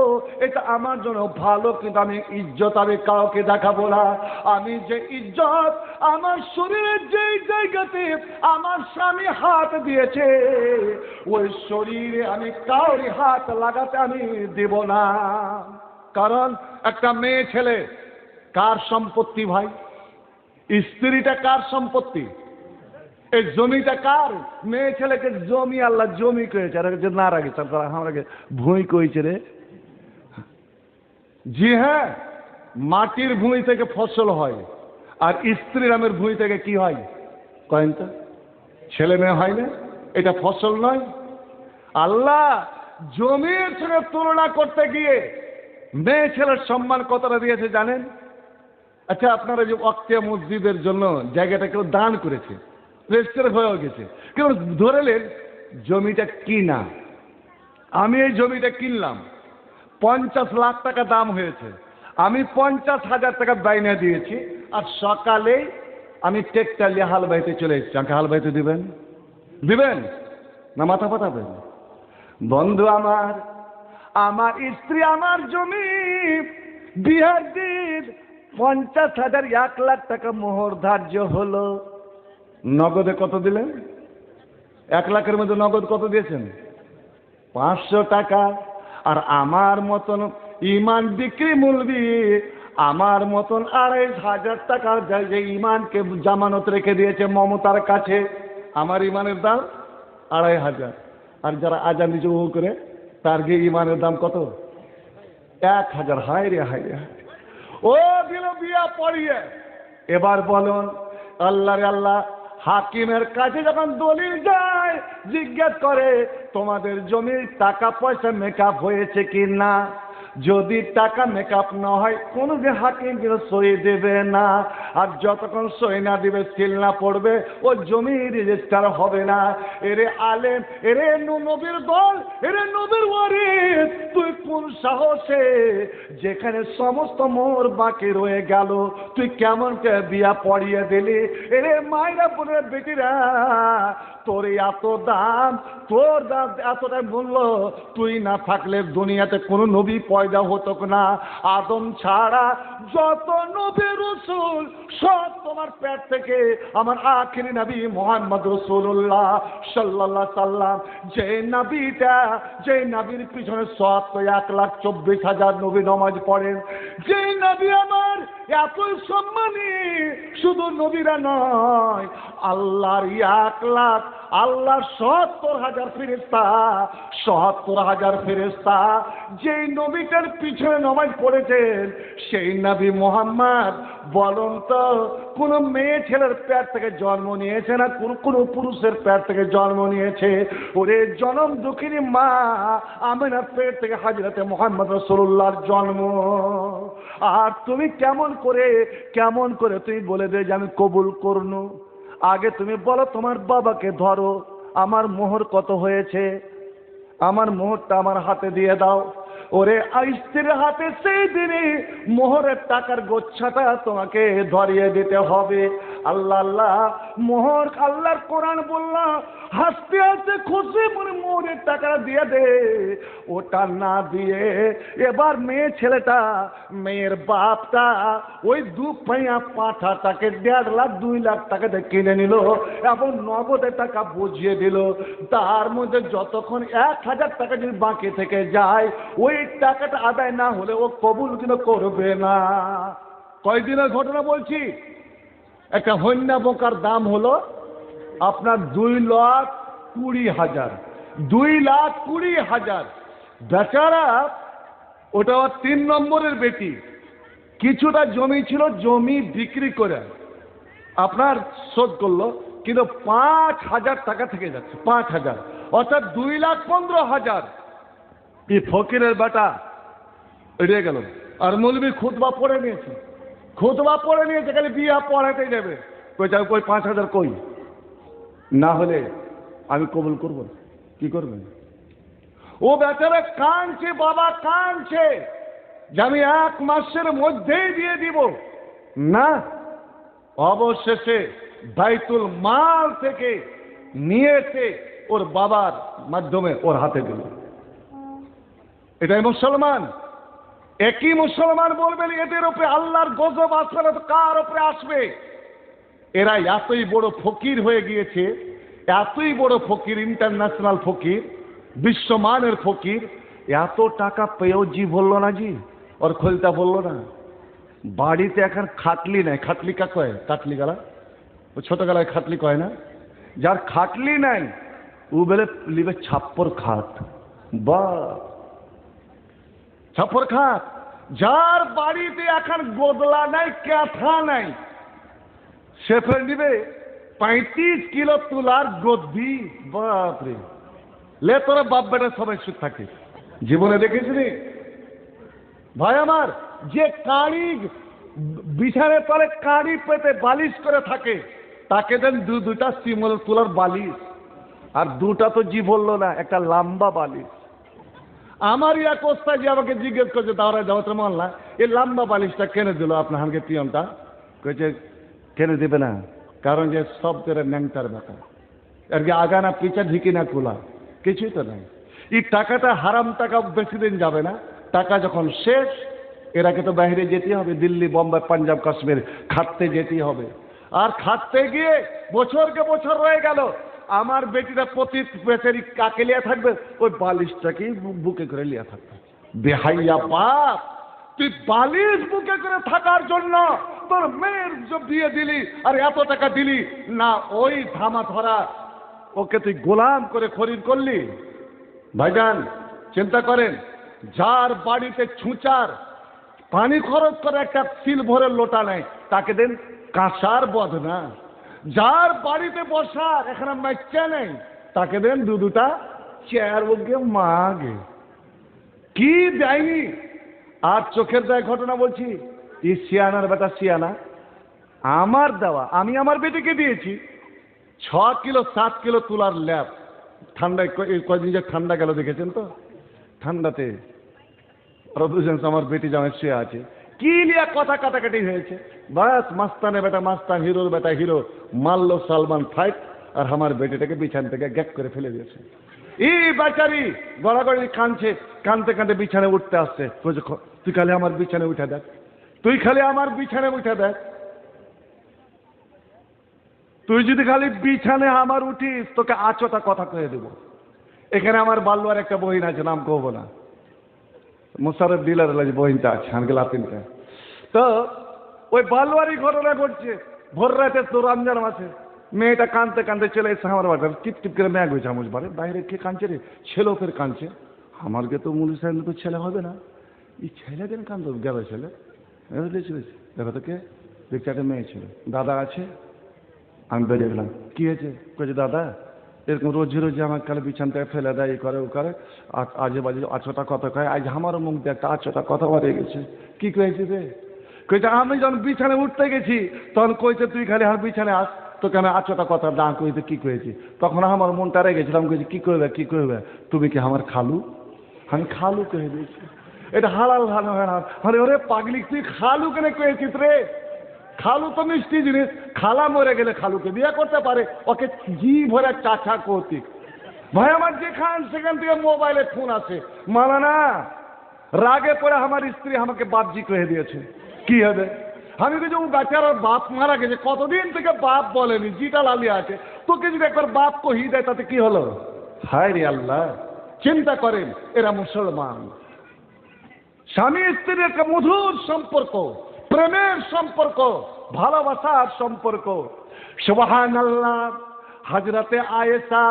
এটা আমার জন্য ভালো। কিন্তু আমি ইজ্জত আমি কাউকে দেখাবো না। আমি যে ইজ্জত আমার শরীরের যেই জায়গাতে আমার স্বামী হাত দিয়েছে, ওই শরীরে আমি কাউরি হাত লাগাতে আমি দেব না। কারণ একটা মেয়ে ছেলে কার সম্পত্তি ভাই? স্ত্রীটা কার সম্পত্তি? এই জমিটা কার? মেয়ে ছেলেকে জমি আল্লাহ জমি করেছে, আর না রাখে আমাকে ভুঁই কইছে রে। জি হ্যাঁ, মাটির ভুঁই থেকে ফসল হয়, আর স্ত্রী নামের ভুঁই থেকে কি হয় কয়েন তো? ছেলে মেয়ে হয় না? এটা ফসল নয়? আল্লাহ জমির সঙ্গে তুলনা করতে গিয়ে মেয়ে ছেলের সম্মান কতটা দিয়েছে জানেন? আচ্ছা, আপনারা যে ওয়াক্ফে মসজিদের জন্য জায়গাটা কেউ দান করেছে, রেজিস্টার হয়ে গেছে, কেউ ধরেলেন জমিটা কিনা, আমি এই জমিটা কিনলাম, 50 লাখ টাকা দাম হয়েছে, আমি 50,000 টাকা বাইনা দিয়েছি, আর সকালেই আমি ট্রেক্টর নিয়ে হাল বাইতে চলে এসেছি। আমাকে হাল বাইতে দিবেন? দিবেন না মাথা পাঠাবেন? বন্ধু আমার, আমার স্ত্রী আমার জমি বিহার দিন 50,000 1 লাখ টাকা মোহর ধার্য হলো। নগদে কত দিলেন? 1 লাখের মধ্যে নগদ কত দিয়েছেন? 500 টাকা। আর আমার মতন ইমান বিক্রি মূলবি, আমার মতন 2,500 টাকার যে ইমানকে জামানত রেখে দিয়েছে মমতার কাছে, আমার ইমানের দাম 2,500। আর যারা আজান দিচ্ছে ও করে, তার গিয়ে ইমানের দাম কত? 1000, হায় রে হায় রে। ও দিল বিয়া পড়িয়ে। এবার বলুন আল্লাহ রে আল্লাহ, হাকিমের কাছে যখন দলিল যায়, জিজ্ঞেস করে তোমাদের জমির টাকা পয়সা মেকআপ হয়েছে কি না। যদি টাকা মেকআপ না হয় কোনো যে হাকিম কিন্তু সই দেবে না। আর যতক্ষণ সই না দিবে, সিল না পড়বে, ও জমি রেজিস্টার হবে না। এরে আলেম, এরে নবীর দল, এরে নবীর ওয়ারিস, তুই কোন সাহসে যেখানে সমস্ত মোহর বাকি রয়ে গেল, তুই কেমন করে বিয়া পড়িয়ে দিলি? এরে মায়েরা বোনের বেটিরা, তোর এত দাম, তোর দাম এতটা মূল্য, তুই না থাকলে দুনিয়াতে কোনো নবী পয়দা হতো না। আদম ছাড়া যত নবী রাসূল সব তোমার পেট থেকে আমার আখিরি নবী মুহাম্মদ রাসূলুল্লাহ সাল্লাল্লাহু আলাইহি সাল্লাম, যে নবীর পিছনে 1,24,000 নবী নামাজ পড়েন, যে নবী আমার এতই সম্মানী, শুধু নবীরা নয়, আল্লাহর 1,00,000, আল্লাহর 70,000 ফেরেশতা, 70,000 ফেরেশতা যেই নবীটার পিছনে নামাজ পড়েছেন, সেই নবী মুহাম্মদ বলুন তো কোন মেয়ে ছেলের পেট থেকে জন্ম নিয়েছে না কোন পুরুষের পেট থেকে জন্ম নিয়েছে? ওরে জনম দুঃখিনী মা আমিনার পেট থেকে হযরতে মুহাম্মদ রাসূলুল্লাহর জন্ম। আর তুমি কেমন করে তুমি বলে দে যে আমি কবুল করনু? আগে তুমি বলো তোমার বাবাকে ধরো, আমার মোহর কত হয়েছে, আমার মোহরটা আমার হাতে দিয়ে দাও। ওরে স্ত্রীর হাতে সেই দিনই মোহরের টাকার গোচ্ছাটা তোমাকে ধরিয়ে দিতে হবে। আল্লাহ আল্লাহ, মোহর আল্লাহর কোরআন বলল, হাসতে হাসতে খুশি মনে মোহরের টাকাটা দিয়ে দে। ওটা না দিয়ে এবার মেয়ের বাপটা ওই 2 পাইয়া পাঁঠাটাকে 1.5 লাখ 2 লাখ টাকাতে কিনে নিল এবং নগদে টাকা বুঝিয়ে দিল। তার মধ্যে যতক্ষণ 1,000 টাকা যদি বাকি থেকে যায়, ওই টাকাটা আদায় না হলে ও কবুল কিন্তু করবে না। কয়দিনের ঘটনা বলছি। একটা হন্যা বোকার দাম হলো আপনার 2,20,000, 2,20,000। বেচারা ওটা 3 নম্বরের বেটি, কিছুটা জমি ছিল, জমি বিক্রি করে আপনার শোধ করলো, কিন্তু 5,000 টাকা থেকে যাচ্ছে, 5,000, অর্থাৎ 2,15,000। এই ফকিরের বেটা এড়িয়ে গেল। আর মৌলবী খুতবা পড়ে নিয়েছে, খালি বিয়া পড়াতে যাবে। কই 5,000 কই? না হলে আমি কবুল করব। কি করবেন? ও বেচারা কাঁদছে, বাবা কাঁদছে যে আমি 1 মাসের মধ্যেই দিয়ে দিব। না, অবশেষে বাইতুল মাল থেকে নিয়েছে, ওর বাবার মাধ্যমে ওর হাতে দিল। এটাই মুসলমান। একই মুসলমান বলবেন এদের উপরে আল্লাহর গজব আসবে, কার উপরে আসবে? এরা এতই বড় ফকির হয়ে গিয়েছে, এতই বড় ফকির, ইন্টারন্যাশনাল ফকির, বিশ্বমানের ফকির। এত টাকা পেয়েও জি বললো না, জি ওর খোলতা বললো না। বাড়িতে এখন খাটলি নাই। খাটলি কা কয়? কাটলি গালা, ও ছোট গালায় খাটলি কয় না। যার খাটলি নাই ও বেলে লিবে ছাপ্পর খাট। বা ছাপ্পর খাট। যার বাড়িতে এখন গোদলা নাই, কাঁথা নাই, সে ফের নিবে 35 কিলো তুলার গদ্দি। বাপরে, লে তোরা বাপ বেটা সবাই সুখ থাকে। জীবনে দেখেছিলি ভাই আমার, যে কাঁড়ি বিছানের তলে কাঁড়ি পেতে বালিশ করে থাকে, তাকে দেন 2টা শিমুল তুলার বালিশ। আর 2টা তো জি বললো না, একটা লম্বা বালিশ। আমার এক ওস্তাদ যে আমাকে জিজ্ঞেস করছে, দাওরা যাওয়াতে মানলা এই লম্বা বালিশটা কেনে দিল আপনার হানকে পিয়নটা? কয়েছে কেনে দিবে না, কারণ যে সব তেরে ন্যাংটার ব্যাপার, আর কি আগা না পিছা ঢিকি না খোলা, কিছুই তো নাই। এই টাকাটা হারাম টাকা, বেশি দিন যাবে না। টাকা যখন শেষ, এরাকে তো বাইরে যেতে হবে, দিল্লি, বোম্বাই, পাঞ্জাব, কাশ্মীর খাটতে যেতেই হবে। আর খাটতে গিয়ে বছরকে বছর রয়ে গেল, আমার বেটিটা প্রতি বেচারি কাকে লিয়া থাকবে? ওই বালিশটাকেই বুকে করে লিয়া থাকবে। বেহাইয়া বাপ, তুই বালিশ বুকে করে থাকার জন্য তোর মেয়ের বিয়ে দিলি আর এত টাকা দিলি না, ওই ধামা ধরা ওকে তুই গোলাম করে খরিদ করলি। ভাইজান চিন্তা করেন, যার বাড়িতে ছুঁচার পানি খরচ করে একটা সিলভারের লোটা নেয় তাকে দেন কাঁসার বদনা। যার বাড়িতে বসার এখানে মাইচা নেই তাকে দেন দুটা চেয়ার বলকে মাগে। কি দেয়নি? আর চোখের দায় ঘটনা বলছি, এই সিয়ানার বেটা সিয়ানা আমার দেওয়া, আমি আমার বেটিকে দিয়েছি 6 কিলো 7 কিলো তুলার ল্যাব। ঠান্ডায় কয়দিন যে ঠান্ডা গেল দেখেছেন তো, ঠান্ডাতে প্রদূষণ আমার বেটি জামাই শুয়ে আছে, কি নিয়ে কথা কাটাকাটি হয়েছে, বাস মাস্তানে বেটা মাস্তান, হিরোর বেটা হিরো, মারলো সালমান ফাইট আর আমার বেটিটাকে বিছান থেকে গ্যাপ করে ফেলে দিয়েছে। এই বেচারি গড়াগড়ি কাঁদছে, কাঁদতে কাঁদতে বিছানে উঠতে আসছে, তুই খালি আমার বিছানে উঠে দেখ, তুই খালি আমার বিছানে উঠে দেখ, তুই যদি খালি বিছানে আমার উঠিস তোকে আচটা কথা কয়ে দেবো। এখানে আমার বাল্লুয়ার একটা বহিন আছে, নাম কহবো না, মোশারফ ডিলার বহিনটা আছে আনকে লাতিনটা। তো ওই বাল্লুয়ারই ঘটনা ঘটছে, ভোর রাতে তো রমজান মাসে মেয়েটা কাঁদতে কাঁদতে চলে এসে আমার বাড়ি, টিপ টিপ করে ম্যাগ হয়েছে আমার বাড়ি, বাইরে কে কাঁদছে রে, ছেলেও ফের কাঁদছে, আমারকে তো মুলি সাহেব তো ছেলে হবে না, এই ছেলে কেন কাঁদতো, গেল ছেলে দেখো তো কে, দেখছি একটা মেয়ে ছিল, দাদা আছে, আমি বেরিয়ে গেলাম, কি হয়েছে, কয়েছে দাদা এরকম রোজি রোজি আমার কালে বিছানটায় ফেলে দেয়, এই করে ও করে, আজে বাজে আচটা কথা কয়, আজ আমারও মুখ দিয়ে একটা আচটা কথা বেরিয়ে গেছে। কি কয়েছে রে, কইছে আমি যখন বিছানে উঠতে গেছি তখন কইছে তুই খালি আমার বিছানে আস, তোকে আমি আচটা কথা না কইতে কি কয়েছি, তখন আমার মনটা রেগে গেছিলাম, কইছি কি করবে কি করবে, তুমি কি আমার খালু, আমি খালু কয়ে দিয়েছি, এটা হালাল ভালো হয় না, আরে ওরে পাগলি তুই খালু কেন কয়েছিস রে, খালু তো মিষ্টি জিনিস, খালা মরে গেলে খালুকে বিয়ে করতে পারে, ওকে জি ভরে চাচা কৌতিক। ভাই আমার যেখান সেখান থেকে মোবাইলে ফোন আছে, মানা না, রাগে পড়ে আমার স্ত্রী আমাকে বাপজি কয়ে দিয়েছে, কি হবে, আমি কিছু গাছের বাপ মারা গেছে, কতদিন থেকে বাপ বলেনি, জিটা লালি আছে, তোকে যদি একবার বাপ কহি দেয় তাতে কি হলো, হায় রে আল্লাহ, চিন্তা করেন এরা মুসলমান, স্বামী স্ত্রীর একটা মধুর সম্পর্ক, প্রেমের সম্পর্ক, ভালোবাসার সম্পর্ক। সুবহানাল্লাহ। হযরতে আয়েশা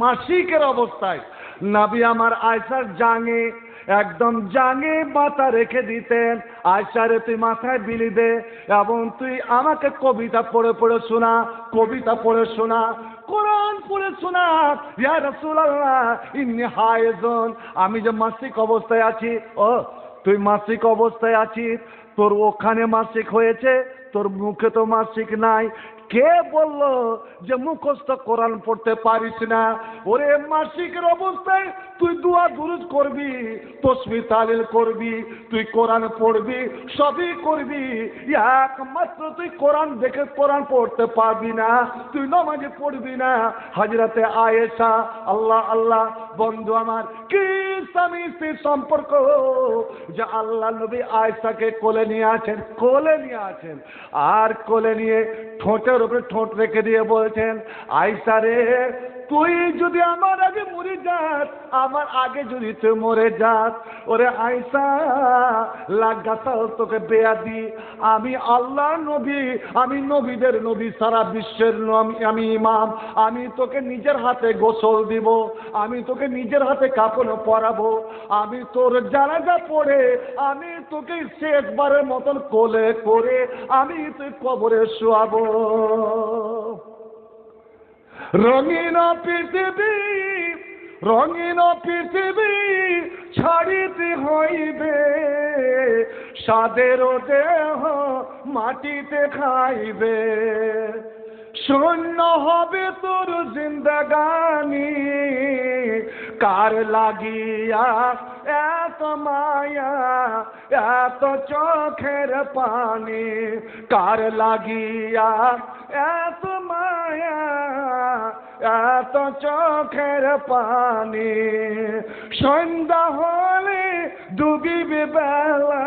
মাসিকের অবস্থায় নবী আমার আয়েশার জাঙে, একদম জাঙে মাথা রেখে দিতেন, আয়েশা রে তুই মাথায় বিলি দে এবং তুই আমাকে কবিতা পড়ে পড়ে শোনা, কোরআন পড়ে শোনা, ইয়া রাসূলুল্লাহ ইন্নী হায়েজুন, আমি যে মাসিক অবস্থায় আছি, ও তুই মাসিক অবস্থায় আছিস, তোর ওখানে মাসিক হয়েছে, তোর মুখে তো মাসিক নাই, কে বললো যে মুখস্থ কোরআন পড়তে পারিস না, ওরে মাসিকের অবস্থায় তুই দুয়া দুরুদ করবি, তাসবিহ তাহলিল করবি, তুই কোরআন পড়বি, সবই করবি, একমাত্র তুই কোরআন দেখে কোরআন পড়তে পারবি না, তুই নামাজে পড়বি না। হযরতে আয়েশা, আল্লাহ আল্লাহ, বন্ধু আমার কি স্বামী স্ত্রীর সম্পর্ক, যে আল্লাহ নবী আয়েশাকে কোলে নিয়ে আছেন, আর কোলে নিয়ে ঠোঁটের উপরে ঠোঁট রেখে দিয়ে বলছেন, আয়েশা রে তুই যদি আমার আগে মরে যাস, আমার আগে যদি তুই মরে যাস, ওরে আয়েশা লাগাতাল তোকে বেয়াদি, আমি আল্লাহর নবী, আমি নবীদের নবী, সারা বিশ্বের আমি ইমাম, আমি তোকে নিজের হাতে গোসল দিব, আমি তোকে নিজের হাতে কাফন পরাবো, আমি তোর জানাজা পড়ে আমি তোকে শেষবারের মতন কোলে করে আমি তুই কবরে শোয়াবো। রঙিন পৃথিবী ছাড়িতে হইবে, সাদের দেহ মাটিতে খাইবে, শূন্য হবে তোর জিন্দাগানি, কার লাগিয়া এত মায়া এত চোখের পানি, কার লাগিয়া এত মায়া এত চোখের পানি, সন্ধ্যা হলে ডুবিবে বেলা,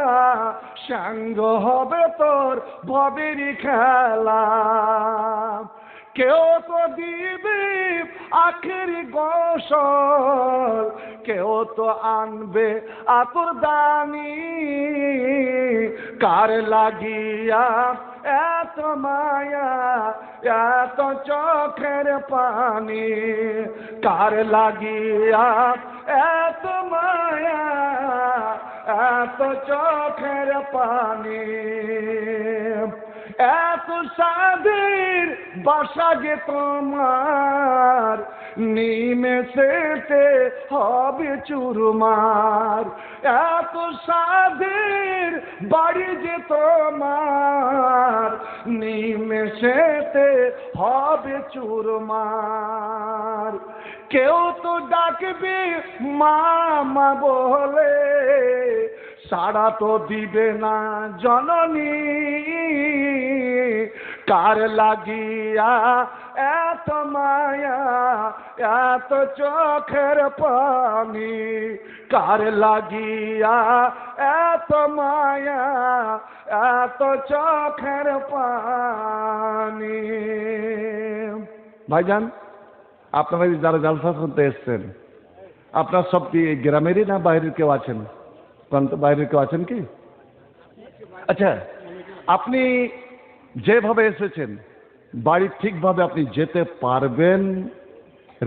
সাঙ্গ হবে তোর ভবেরই খেলা, কেউ তো দিবে আখেরি গোসল, কেউ তো আনবে আতর দানি, কার লাগিয়া এত মায়া এত চোখের পানি, কার লাগিয়া এত মায়া এত চোখের পানি, এত সাধের বাসা যে তোমার, নিমেষেতে হবে চুরমার, এত সাধের বাড়ি যে তোমার, নিমেষেতে হবে চুরমার। কেউ তো ডাকবে মা মা বলে, সাড়া তো দিবে না জননী, কার লাগিয়া এত মায়া এত চোখের পানি, কার লাগিয়া এত মায়া এত চোখের পানি। ভাইজান, আপনারা যারা জালসা শুনতে এসছেন, আপনার সব কি গ্রামেরই না বাইরের কেউ আছেন? বাইরের কেউ আছেন কি? আচ্ছা, আপনি যেভাবে এসেছেন বাড়ি ঠিকভাবে আপনি যেতে পারবেন,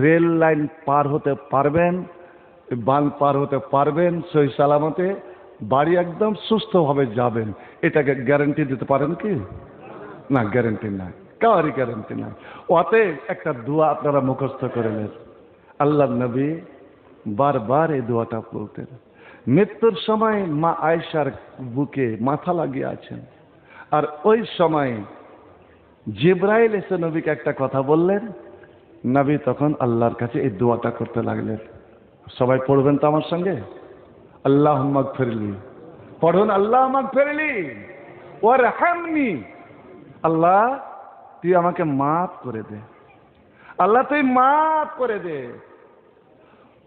রেল লাইন পার হতে পারবেন, বাঁধ পার হতে পারবেন, সহি সালামতে বাড়ি একদম সুস্থভাবে যাবেন, এটাকে গ্যারান্টি দিতে পারেন কি? না, গ্যারান্টি নাই, কারোরই গ্যারান্টি নাই। ওতে একটা দোয়া আপনারা মুখস্থ করে নেন। আল্লাহ নবী বারবার এই দোয়াটা বলতেন। মৃত্যুর সময় মা আয়েশার বুকে মাথা লাগিয়ে আছেন, আর ওই সময় জিব্রাইল এসে নবীকে একটা কথা বললেন, নবী তখন আল্লাহর কাছে এই দোয়াটা করতে লাগলেন। সবাই পড়বেন তো আমার সঙ্গে? আল্লাহুম্মা গফিরলি, পড়ুন আল্লাহুম্মা গফিরলি ওয়ারহামনি, আল্লাহ তুই আমাকে মাফ করে দে, আল্লাহ তুই মাফ করে দে,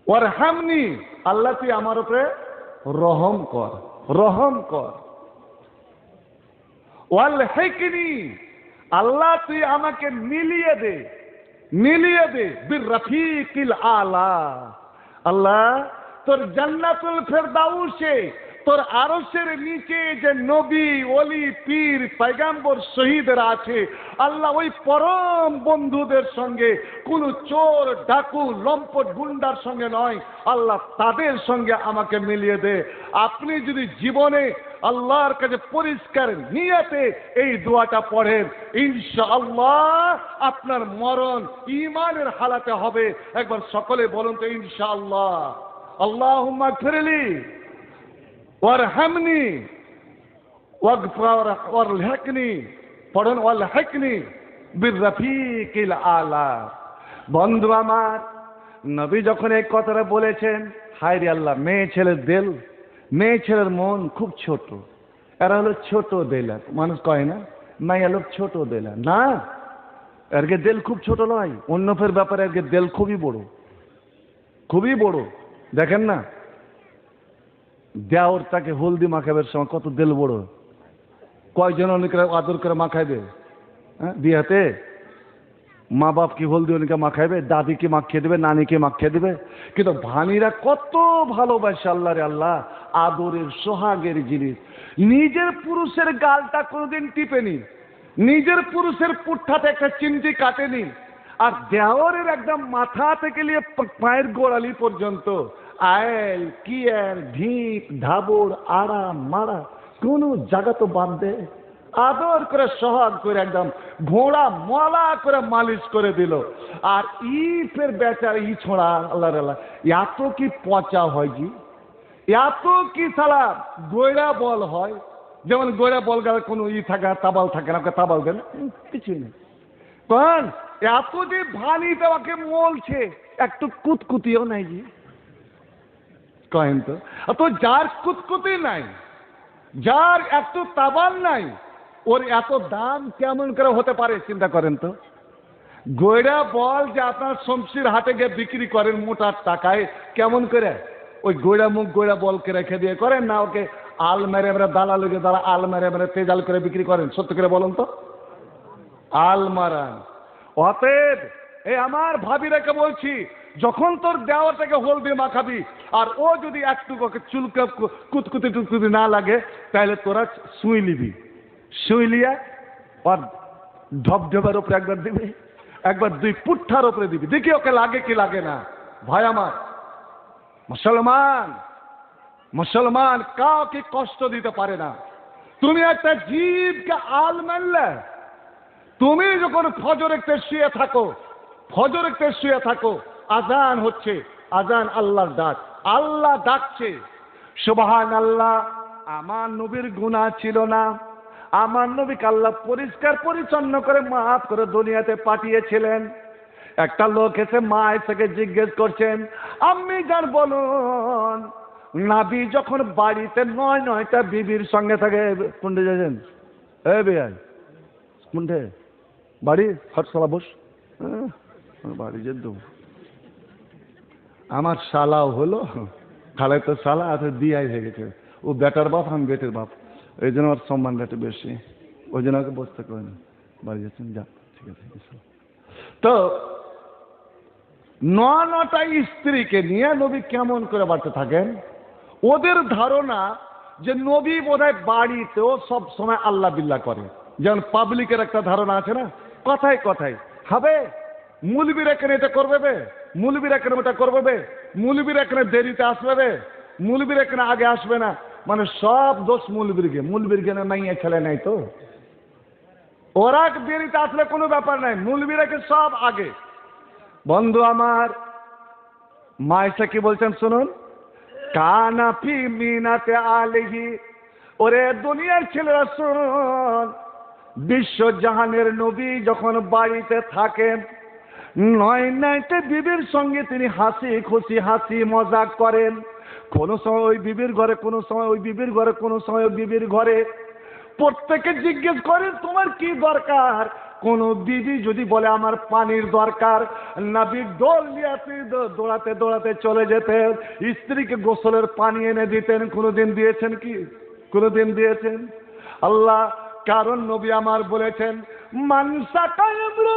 ওয়ারহামনি, আল্লাহ তুই আমার উপরে রহম কর, রহম কর, ওয়ালহিকনি, আল্লাহ তুই আমাকে মিলিয়ে দে, মিলিয়ে দে বির রফিকিল আলা, আল্লাহ তোর জান্নাতুল ফেরদাউসে, তোর আরশের নিচে যে নবী ওলি পীর পয়গম্বর শহীদরা আছে, আল্লাহ ওই পরম বন্ধুদের সঙ্গে, কোন চোর ডাকু লম্পট গুন্ডার সঙ্গে নয়, আল্লাহ তাদের সঙ্গে আমাকে মিলিয়ে দে। আপনি যদি জীবনে আল্লাহর কাছে পরিষ্কার নিয়তে এই দোয়াটা পড়েন, ইনশাআল্লাহ আপনার মরণ ঈমানের হালাতে হবে। একবার সকলে বলুন তো ইনশাআল্লাহ। আল্লাহুম্মা গফিরলি ওয়ারহামনি ওয়ারহিকনি, পড়ুন ওয়ারহিকনি বির রফিকিল আলা। বন্ধু আমার, নবী যখন এই কথাটা বলেছেন, হায় রে আল্লাহ, মেয়ে ছেলের দিল, মেয়ে ছেলের মন খুব ছোট, এরা হলো ছোট দিলা, মানুষ কয় না মাইয়া লোক ছোট দিলা, না, এরকে দিল খুব ছোট নয়, অন্য ফের ব্যাপারে এরকে দিল খুবই বড়, খুবই বড়। দেখেন না, দেওর তাকে হলদি মাখাবের সময় কত দিল বড়, কয়জন অনেকে আদর করে মাখাইবে, হ্যাঁ বিয়াতে মা বাপ কি হলদি অনেকে মাখাইবে, দাদিকে মাখিয়ে দেবে, নানিকে মাখিয়ে দেবে, কিন্তু ভানিরা কত ভালোবাসে আল্লাহ রে আল্লাহ, আদরের সোহাগের জিনিস। নিজের পুরুষের গালটা কোনোদিন টিপেনি, নিজের পুরুষের পুট্ঠাতে একটা চিমটি কাটেনি, আর দেওরের একদম মাথা থেকে নিয়ে পায়ের গোড়ালি পর্যন্ত আয়েল কিয়ার ঢিক ঢাবড় আড়া মারা কোনো জায়গা তো বাদ দে, আদর করে সোহাগ করে একদম ঘোড়া মলা করে মালিশ করে দিল। আর ফের বেচার ছোড়া আল্লাহ আল্লাহ, এত কি পচা হয় জি, এত কি সালা গোয়রা বল হয়, যেমন গোয়রা বল গেলে কোনো থাকে তাবাল থাকে না, তাবাল দেন কিছুই নেই, কারণ এত যে ভানি দেওয়াকে মলছে, একটু কুতকুতিও নাই জি, কহেন তো যার কুতকুতি নাই, যার এত তাবাল নাই, ওর এত দাম কেমন করে হতে পারে চিন্তা করেন তো। গোয়রা বল যে আপনার শমশির হাটে গিয়ে বিক্রি করেন মোটার টাকায়, কেমন করে ওই গোয়রা মুখ গোয়রা বলকে রেখে দিয়ে করেন না, ওকে আল মেরে মেরে দালা লোকে দাঁড়া আল মেরে মেরে তেজাল করে বিক্রি করেন? সত্যি করে বলুন তো, আল মারান। অতএব এই আমার ভাবিরাকে বলছি, যখন তোর দেওয়াটাকে হলদি মাখাবি আর ও যদি একটু চুলকে কুতকুতি টুতকুতি না লাগে, তাহলে তোরা সুই নিবি, সুই লিয়া আর ঢপঢপের উপরে একবার দিবি, একবার দুই পুট্ঠার উপরে দিবি, দেখি ওকে লাগে কি লাগে না। ভাই আমার, মুসলমান মুসলমান কাউকে কষ্ট দিতে পারে না। তুমি একটা জীবকে আল মানলে, তুমি যখন ফজর একটু শুয়ে থাকো, ফজর একটু শুয়ে থাকো, আজান হচ্ছে, আজান আল্লাহর ডাক, আল্লাহ ডাকছে, সুবহানাল্লাহ। আমার নবীর গুনাহ ছিল না, আমার নবীকে আল্লাহ পরিষ্কার পরিচ্ছন্ন করে মাফ করে দুনিয়াতে পাঠিয়েছিলেন। একটা লোক এসে মা থেকে জিজ্ঞেস করছেন, আম্মি জান বলুন, নাবি যখন বাড়িতে 9টা বিবির সঙ্গে থাকে, কোনটা যাচ্ছেন এ বেয়াই, কোনটে বাড়ি হটসলা বস, বাড়ি যে দেবো, আমার শালাও হলো, খালে তো শালা আছে দিয়াই হয়ে গেছে, ও বেটার বাপ, আমি বেটের বাপ, এই জন্য ওর সম্মানটা একটু বেশি, ওই জন্য ওকে বসতে করে না, বাড়ি যাচ্ছেন যা, ঠিক আছে। তো 9টা স্ত্রীকে নিয়ে নবী কেমন করে বাড়তে থাকেন? ওদের ধারণা যে নবী বোধহয় বাড়িতেও সব সময় আল্লাহ বিল্লাহ করে, যেমন পাবলিকের একটা ধারণা আছে না, কথায় কথায় হবে মুলবির এখানে এটা করবে বে, মুলবির এখানে ওটা করবে বে, মুলবির এখানে দেরিতে আসবে বে, মুলবির এখানে আগে আসবে না, মানে সব দোষ মুলবিরকে, মুলবিরকে মাইয়া ছেলে নাই তো, ওরা দেরিতে আসলে কোনো ব্যাপার নাই, মুলবিরাকে সব আগে। বন্ধু আমার, মায়েশা কি বলছেন শুনুন, কানা ফি মিনাতে আলিহি, ওরে দুনিয়ার ছেলেরা শুনুন, বিশ্ব জাহানের নবী যখন বাড়িতে থাকেন, 9টা বিবির সঙ্গে তিনি হাসি খুশি হাসি মজাক করেন, কোনো সময় ওই বিবির ঘরে, কোনো সময় ওই বিবির ঘরে, কোনো সময় ওই বিবির ঘরে, প্রত্যেকে জিজ্ঞেস করেন তোমার কি দরকার? কোন বিবি যদি বলে আমার পানির দরকার, নবী ডোল নিয়ে দৌড়াতে দৌড়াতে চলে যেতেন, স্ত্রীকে গোসলের পানি এনে দিতেন। কোনোদিন দিয়েছেন কি? কোনোদিন দিয়েছেন? আল্লাহ, কারণ নবী আমার বলেছেন, মানসা কায়মরা,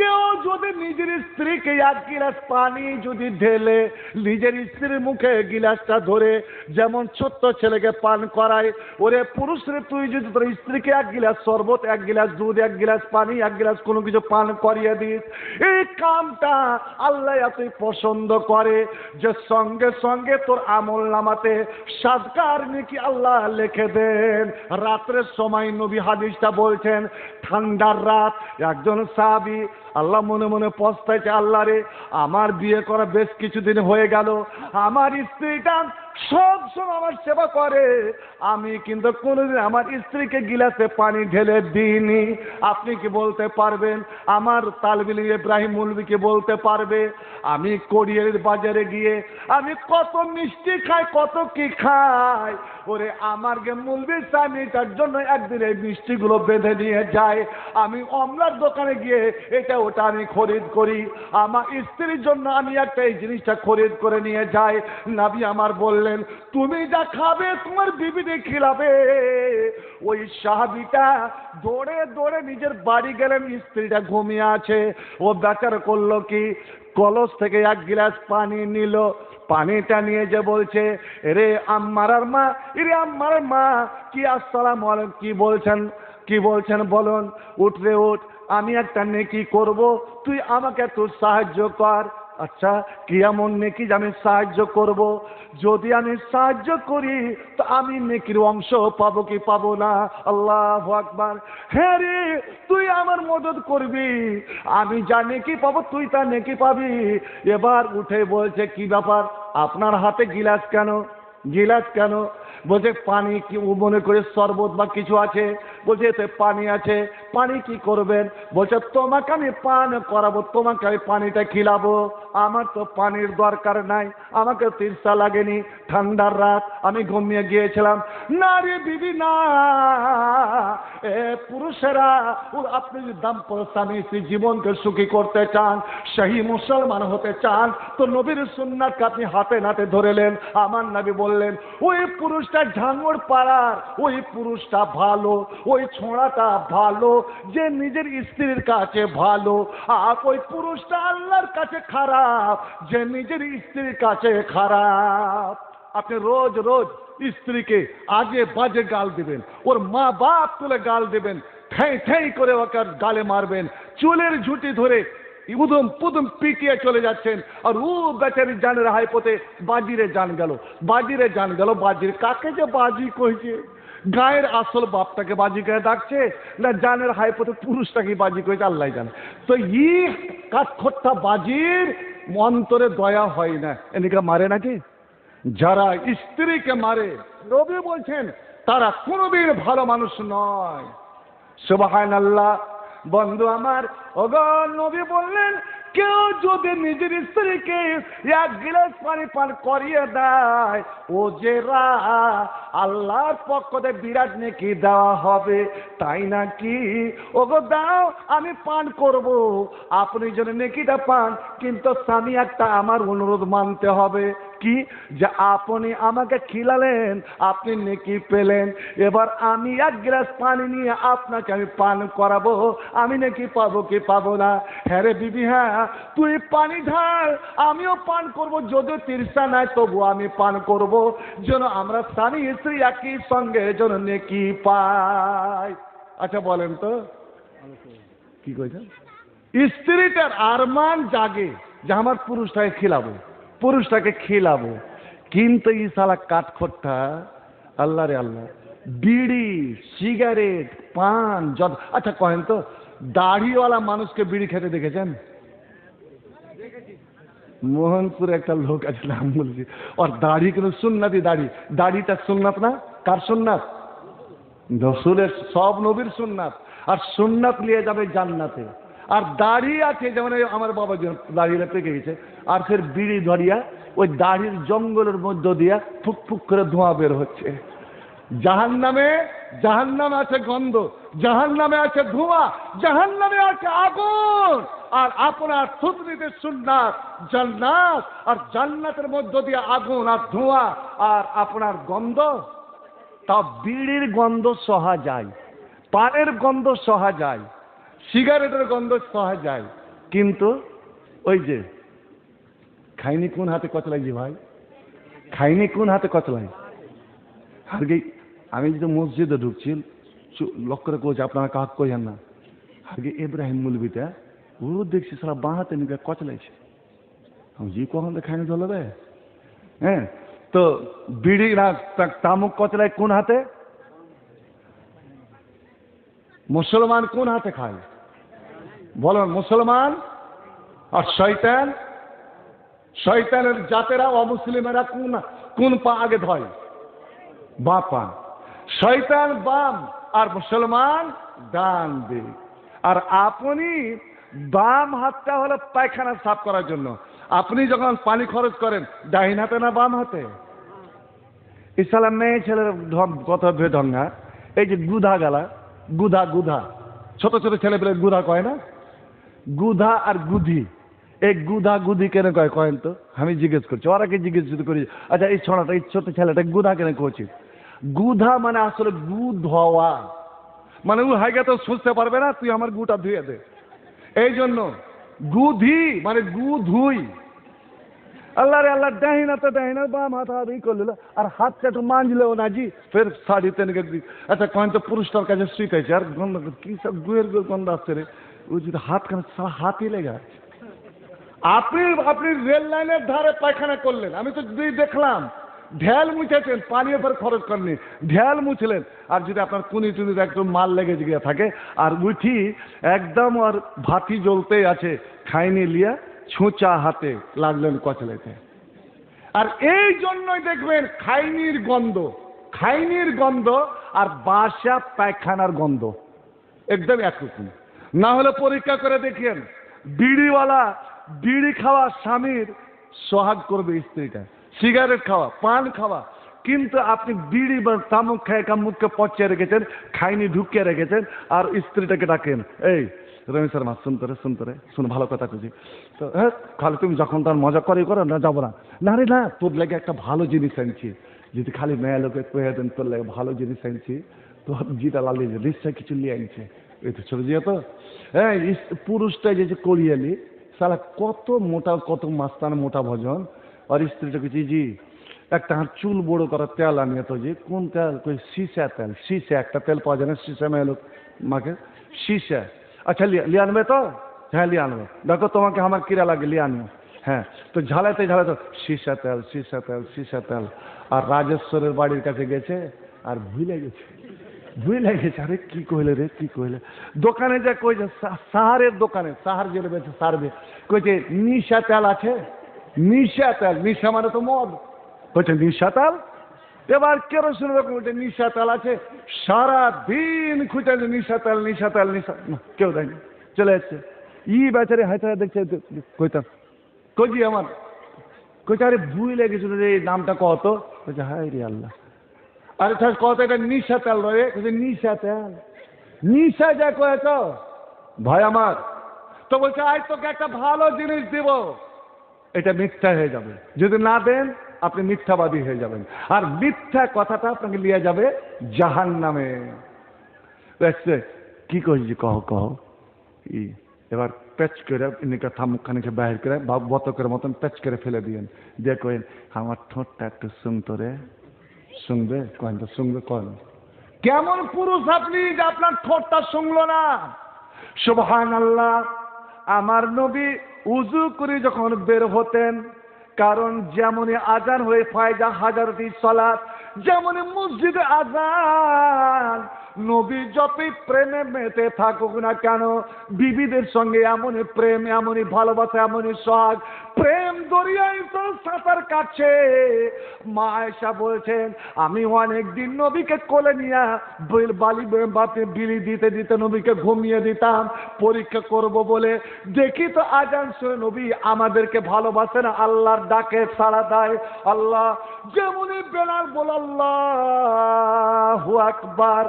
কেউ যদি নিজের স্ত্রীকে 1 গিলাস পানি যদি ঢেলে নিজের স্ত্রীর মুখে গিলাসটা ধরে, যেমন ছোট্ট ছেলেকে পান করায়, ওরে পুরুষ রে, তুই যদি তোর স্ত্রীকে 1 গিলাস শরবত, 1 গিলাস দুধ, 1 গিলাস পানি, 1 গিলাস কোনো কিছু পান করিয়ে দিস, এই কামটা আল্লাহ এতই পছন্দ করে যে সঙ্গে সঙ্গে তোর আমল নামাতে সাদকার নেকি আল্লাহ লিখে দেন। রাত্রের সময় নবী হাদিসটা বলছেন, ঠান্ডার রাত, একজন সাহাবী আল্লাহ মনে মনে পস্তাইছে, আল্লাহ রে, আমার বিয়ে করা বেশ কিছুদিন হয়ে গেল, আমার স্ত্রীটা সব সময় আমার সেবা করে, আমি কিন্তু কোনোদিন আমার স্ত্রীকে গিলাসে পানি ঢেলে দিইনি। আপনি কি বলতে পারবেন? আমার তালবিল ইব্রাহিম মুলবিকে বলতে পারবে আমি কোরিয়ার বাজারে গিয়ে আমি কত মিষ্টি খাই, কত কি খাই, ওরে আমার গে মুলবি স্বামীটার জন্য একদিন এই মিষ্টিগুলো বেঁধে নিয়ে যায়, আমি অমলার দোকানে গিয়ে এটা ওটা আমি খরিদ করি, আমার স্ত্রীর জন্য আমি একটা এই জিনিসটা খরিদ করে নিয়ে যাই। নবী আমার বললেন, তুমি যা খাবে তোমার বিবিকে খিলাবে। ওই সাহাবীটা দৌড়ে দৌড়ে নিজের বাড়ি গেলেন, স্ত্রীটা ঘুমিয়ে আছে, ও বেচারা করলো কি, কলস থেকে 1 গিলাস পানি নিল, পানিটা নিয়ে যে বলছে, রে আম্মার মা, রে আম্মার মা, কি আসসালামু আলাইকুম, কি বলছেন, কি বলছেন বলুন, উঠ রে উঠ, আমি একটা নেকি করব, তুই আমাকে একটু সাহায্য কর। আচ্ছা, কি এমন নেকি যে আমি সাহায্য করব? যদি আমি সাহায্য করি তো আমি নেকির অংশ পাবো কি পাবো না? আল্লাহু আকবার। হ্যাঁ রে, তুই আমার মদত করবি, আমি যা নেকি পাবো তুই তা নেকি পাবি। এবার উঠে বলছে, কি ব্যাপার, আপনার হাতে গিলাস কেন? গিলাস কেন? বলছে পানি, কি মনে করে শরবত বা কিছু আছে? বলছে এতে পানি আছে। পানি কি করবেন? বলছে তোমাকে আমি পান করাবো, তোমাকে আমি পানিটা খিলাবো, আমার তো পানির দরকার নাই, আমাকে তৃষ্ণা লাগেনি, ঠান্ডার রাত আমি ঘুমিয়ে গিয়েছিলাম। না রে বিবি না, পুরুষেরা, আপনি যদি দাম্পত্য স্বামী স্ত্রী জীবনকে সুখী করতে চান, সেই মুসলমান হতে চান, তো নবীর সুন্নাতকে আপনি হাতে নাতে ধরেলেন। আমার নবী বললেন, ওই পুরুষটা ঝাঙড় পাড়ার, ওই পুরুষটা ভালো, ওই ছোঁড়াটা ভালো, যে নিজের স্ত্রীর কাছে ভালো, আর ওই পুরুষটা আল্লাহর কাছে খারাপ যে নিজের স্ত্রীর কাছে খারাপ। আপনি রোজ রোজ স্ত্রীকে আজে বাজে গাল দিবেন, ওর মা বাপ তুলে গাল দিবেন, ঠেই ঠেই করে ওকে গালে মারবেন, চুলের ঝুঁটি ধরে উদম পুদম পিটিয়ে চলে যাচ্ছেন, আর ও বেচারি জানের হাই পথে বাজিরে জান গেল, বাজিরে জান গেল। বাজির কাকে যে বাজি কইছে, গায়ের আসল বাপটাকে বাজি করে ডাকছে, না জানের হাই পথে পুরুষটাকে বাজি কইছে আল্লাহ জানে। তো ই কাঠখোট্টা বাজির অন্তরে দয়া হয় না, এদিকে মারে নাকি? যারা স্ত্রীকে মারে, নবী বলছেন তারা কোনোদিন ভালো মানুষ নয়। সুবহানাল্লাহ। বন্ধু আমার, ওগো নবী বললেন, কেউ যদি নিজের স্ত্রীকে এক গ্লাস পানি পান করিয়ে দেয়, ও যে আল্লাহর পক্ষ থেকে বিরাট নেকি দেওয়া হবে। তাই নাকি? ওগো দাও, আমি পান করব। আপনি যদি নেকিটা পান, কিন্তু স্বামী একটা আমার অনুরোধ মানতে হবে। কি? যে আপনি আমাকে খিলালেন, আপনি নেকি পেলেন, এবার আমি এক গ্লাস পানি নিয়ে আপনাকে আমি পান করাবো, আমি নেকি পাবো কি পাবো না? হ্যাঁ রে বিবি, হ্যাঁ, তুই পানি ঢাল, আমিও পান করব, যদিও তৃষ্ণা নাই তবু আমি পান করব, যেন আমরা স্বামী স্ত্রী একই সঙ্গে যেন নেকি পাই। আচ্ছা বলেন তো কি কইছেন? স্ত্রীটার আরমান জাগে যে আমার পুরুষটাকে খিলাবো, পুরুষটাকে খিলাবো, কিন্তু এই শালা কাঠখোট্টা, আল্লাহ রে আল্লাহ, বিড়ি সিগারেট পান যত। আচ্ছা কহেন তো, দাড়িওয়ালা মানুষকে বিড়ি খেতে দেখেছেন? মোহনপুরে একটা লোক আছে, নাম বলছি, ওর দাড়ি কিন্তু সুন্নাতি দাড়ি। দাড়িটা সুন্নাত না? কার সুন্নাত? রসুলের, সব নবীর সুন্নাত। আর সুন্নাত নিয়ে যাবে জান্নাতে। আর দাড়ি আছে, যেমন আমার বাবা দাড়িটা পেকে গেছে, আর ফের বিড়ি ধরিয়া ওই দাড়ির জঙ্গলের মধ্য দিয়া ফুক ফুক করে ধোঁয়া বের হচ্ছে। জাহান্নামে, জাহান্নামে আছে গন্ধ, জাহান্নামে আছে ধোঁয়া, জাহান্নামে আছে আগুন, আর আপনার থুতনিতে সুন্নাত জান্নাত, আর জান্নাতের মধ্য দিয়ে আগুন আর ধোঁয়া আর আপনার গন্ধ। তা বিড়ির গন্ধ সহা যায়, পানের গন্ধ সহা যায়, সিগারেটের গন্ধ সহা যায়, কিন্তু ওই যে খাইনি কোন হাতে কচলাই ভাই, খাইনি কোন হাতে কচলাই। আর কি আমি যদি মসজিদে ঢুকছি, লক্ষ্য করে কইছে আপনারা কাক কইেন না, আর কি ইব্রাহিম মুলবিটা ও দেখছি সারা বাঁ হাতে নিবে কচলাইছে। আমি জি কখন তো খাইনি ধরবে। হ্যাঁ, তো বিড়ি না তামুক কচলাই কোন হাতে? মুসলমান কোন হাতে খায় বলেন? মুসলমান। আর শয়তান, শয়তানের জাতেরা অমুসলিমেরা কোন কোন পা আগে ধয়? বাঁ পা। শয়তান বাম আর মুসলমান ডান দিক। আর আপনি বাম হাতটা হলো পায়খানা সাফ করার জন্য। আপনি যখন পানি খরচ করেন ডাইন হাতে না বাম হাতে? ইসলাম মেয়ে ছেলের কত ভেদঙ্গা, এই যে গুধা গালা, গুধা গুধা, ছোট ছোট ছেলে পেলে গুধা কয় না? গুধা আর গুধি, এই গুধা গুধি কেন কয় কয়েন তো? আমি জিজ্ঞেস করছি, ওরা কি জিজ্ঞেস করি? আচ্ছা এই ছোটটা, এই ছোট ছেলেটা গুধা কেন করছি? গুধা মানে আসলে গু ধোয়া, মানে ও হাইগে তো সুস্থতে পারবে না, তুই আমার গুটা ধুয়ে দে। এই জন্য গুধি মানে গু ধুই। আল্লাহ রে আল্লাহ, ডাহিনা তো ডাহিনা, বাম হাত হাত ই করল, আর হাতটা একটু মানজলেও না জি, ফের শাড়ি তেনকে। আচ্ছা কয়েন তো পুরুষটার কাছে শিখাইছে, আর গন্ধ কি সব গুয়ের গন্ধ আসছে রে, ও যদি হাত খান সারা হাতই লেগে আছে। আপনি আপনি রেল লাইনের ধারে পায়খানা করলেন, আমি তো দেখলাম, ঢেল মুছেছেন, পানি এবার খরচ করেননি, ঢেল মুছলেন। আর যদি আপনার কুনি টুনিতে একদম মাল লেগে গিয়ে থাকে, আর উঠি একদম আর ভাতি জ্বলতেই আছে, খাইনি লিয়া ছুঁচা হাতে লাগলেন কচলাইতে। আর এই জন্যই দেখবেন খাইনির গন্ধ, খাইনির গন্ধ আর বাসা পায়খানার গন্ধ একদম একরকম। না হলে পরীক্ষা করে দেখেন, বিড়িওয়ালা বিড়ি খাওয়া স্বামীর সোহাগ করবে স্ত্রীটা, সিগারেট খাওয়া, পান খাওয়া, কিন্তু আপনি বিড়ি বা তামুক খেয়ে মুখকে পচিয়ে রেখেছেন, খাইনি ঢুকিয়ে রেখেছেন, আর স্ত্রীটাকে ডাকেন, এই রমেশ শর্মা শুনতে রে শুনতে রে, শুন ভালো কথা খুঁজি তো, হ্যাঁ খালি তুমি যখন তার মজা করে করো না, যাবো না। না রে না, তোর লেগে একটা ভালো জিনিস আনছি, যদি খালি মেয়ে লোকে কয়ে দেন তোর লেগে ভালো জিনিস আনছি, তোর জিটা লালিয়ে নিশ্চয় কিছু নিয়ে আনছে, এই তো ছোট জিয়া তো, হ্যাঁ পুরুষটা যে করিয়ালি সালা কত মোটা, কত মাস্তান মোটা ভজন, আর স্ত্রীটা কিছু জি একটা চুল বড় করার তেল আনিয়ে তো যে কোন তেল, সীসা তেল, সীসা একটা তেল পাওয়া যায় না, সীসা মেলো মাকে সীসা। আচ্ছা লিয়ে আনবে তো, হ্যাঁ লিয়ে আনবে, দেখো তোমাকে আমার কিরা লাগে লিয়ে আনবে, হ্যাঁ তো ঝালাতে ঝালাতে সীসা তেল, সীসা তেল, সীসা তেল। আর রাজেশ্বরের বাড়ির কাছে গেছে আর ভুলে গেছে, ভুলে গেছে, আরে কি কইলে রে কি কইলে, দোকানে যা কইছে সাহারের দোকানে, সাহার যেটা বেছে সারবে, কইছে নিশা তেল আছে, নিশা তেল, নিশা মানে তো মদ, কইছে নিশা তেল, এবার কেরোসিন রকম নিশা তেল আছে, সারা দিন খুঁজে নিশা তেল, নিশা তেল, নিশা, কেউ দেয়নি, চলে যাচ্ছে। ই বেচারে হাইতে দেখছে, কইতাম কইছি আমার, কইছে আরে ভুলে গেছিল রে নামটা কত, কইছে হায় রে আল্লাহ, আরে স্যার কত এটা নিশা তেল রয়ে, নিশা তেল, নিশা যা কয়েছ ভাই আমার, তো বলছে আজ তোকে একটা ভালো জিনিস দিব, এটা মিথ্যা হয়ে যাবে, যদি না দেন আপনি মিথ্যাবাদী হয়ে যাবেন, আর মিথ্যা কথাটা আপনাকে নিয়ে যাবে জাহান্নামে। কি কইছি কহ কহ, এবার প্যাচ করে নিকা থামুকখানিকে বাহির করে বতকের মতন প্যাচ করে ফেলে দিয়েন, দিয়ে কইন আমার ঠোঁটটা একটু শুনতো রে, শুনবে কয়েন তো শুনবে কন, কেমন পুরুষ আপনি যে আপনার ঠোঁটটা শুনলো না। সুবহানাল্লাহ, আমার নবী উজু করে যখন বের হতেন, কারণ যেমনই আজান হয়ে ফায়দা হাজারটি সালাত, যেমনই মসজিদে আজান, নবী যতই প্রেমে মেতে থাকুক না কেন, বিবিদের সঙ্গে এমনই প্রেম, এমনই ভালোবাসা, এমনই সোহাগ, প্রেম দরিয়ায় তো সাঁতার কাটছে। মা আয়েশা বলছেন আমি অনেকদিন নবীকে কোলে নিয়ে বালি বাপে বিলি দিতে দিতে নবীকে ঘুমিয়ে দিতাম, পরীক্ষা করব বলে, দেখি তো আজান শুনে নবী আমাদেরকে ভালোবাসেন, আল্লাহর ডাকে সাড়া দেয়। আল্লাহ যেমনই বেলাল বল আল্লাহু আকবার,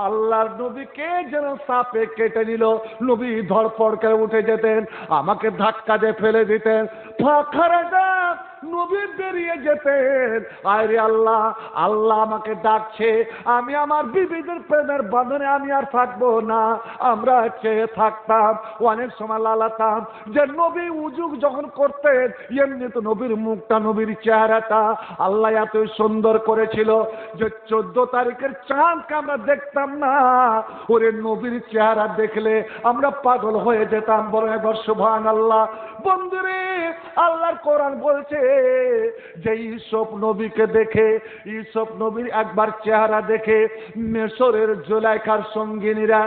আল্লাহর নবীকে যেন সাপে কেটে নিল, নবী ধড়ফড় করে উঠে যেতেন, আমাকে ধাক্কা দিয়ে ফেলে দিতেন, ফাঁকারে দেখ নবী বেরিয়ে যেতেন। আরে আল্লাহ, আল্লাহ আমাকে ডাকছে, আমি আমার বিবিদের প্রেমের বাঁধনে আমি আর থাকবো না। আমরা চেয়ে থাকতাম, অনেক সময় লালাতাম যে নবী উজুগ যখন করতেন, এমনি তো নবীর মুখটা, নবীর চেহারাটা আল্লাহ এত সুন্দর করেছিল যে 14 তারিখের চাঁদকে আমরা দেখতাম না, ওরে নবীর চেহারা দেখলে আমরা পাগল হয়ে যেতাম। বড় একবার সুবহানাল্লাহ। বন্ধুরে, আল্লাহর কোরআন বলছে যে ইউসুফ নবীকে দেখে, ইউসুফ নবীর একবার চেহারা দেখে মিশরের জুলাইখার সঙ্গিনীরা,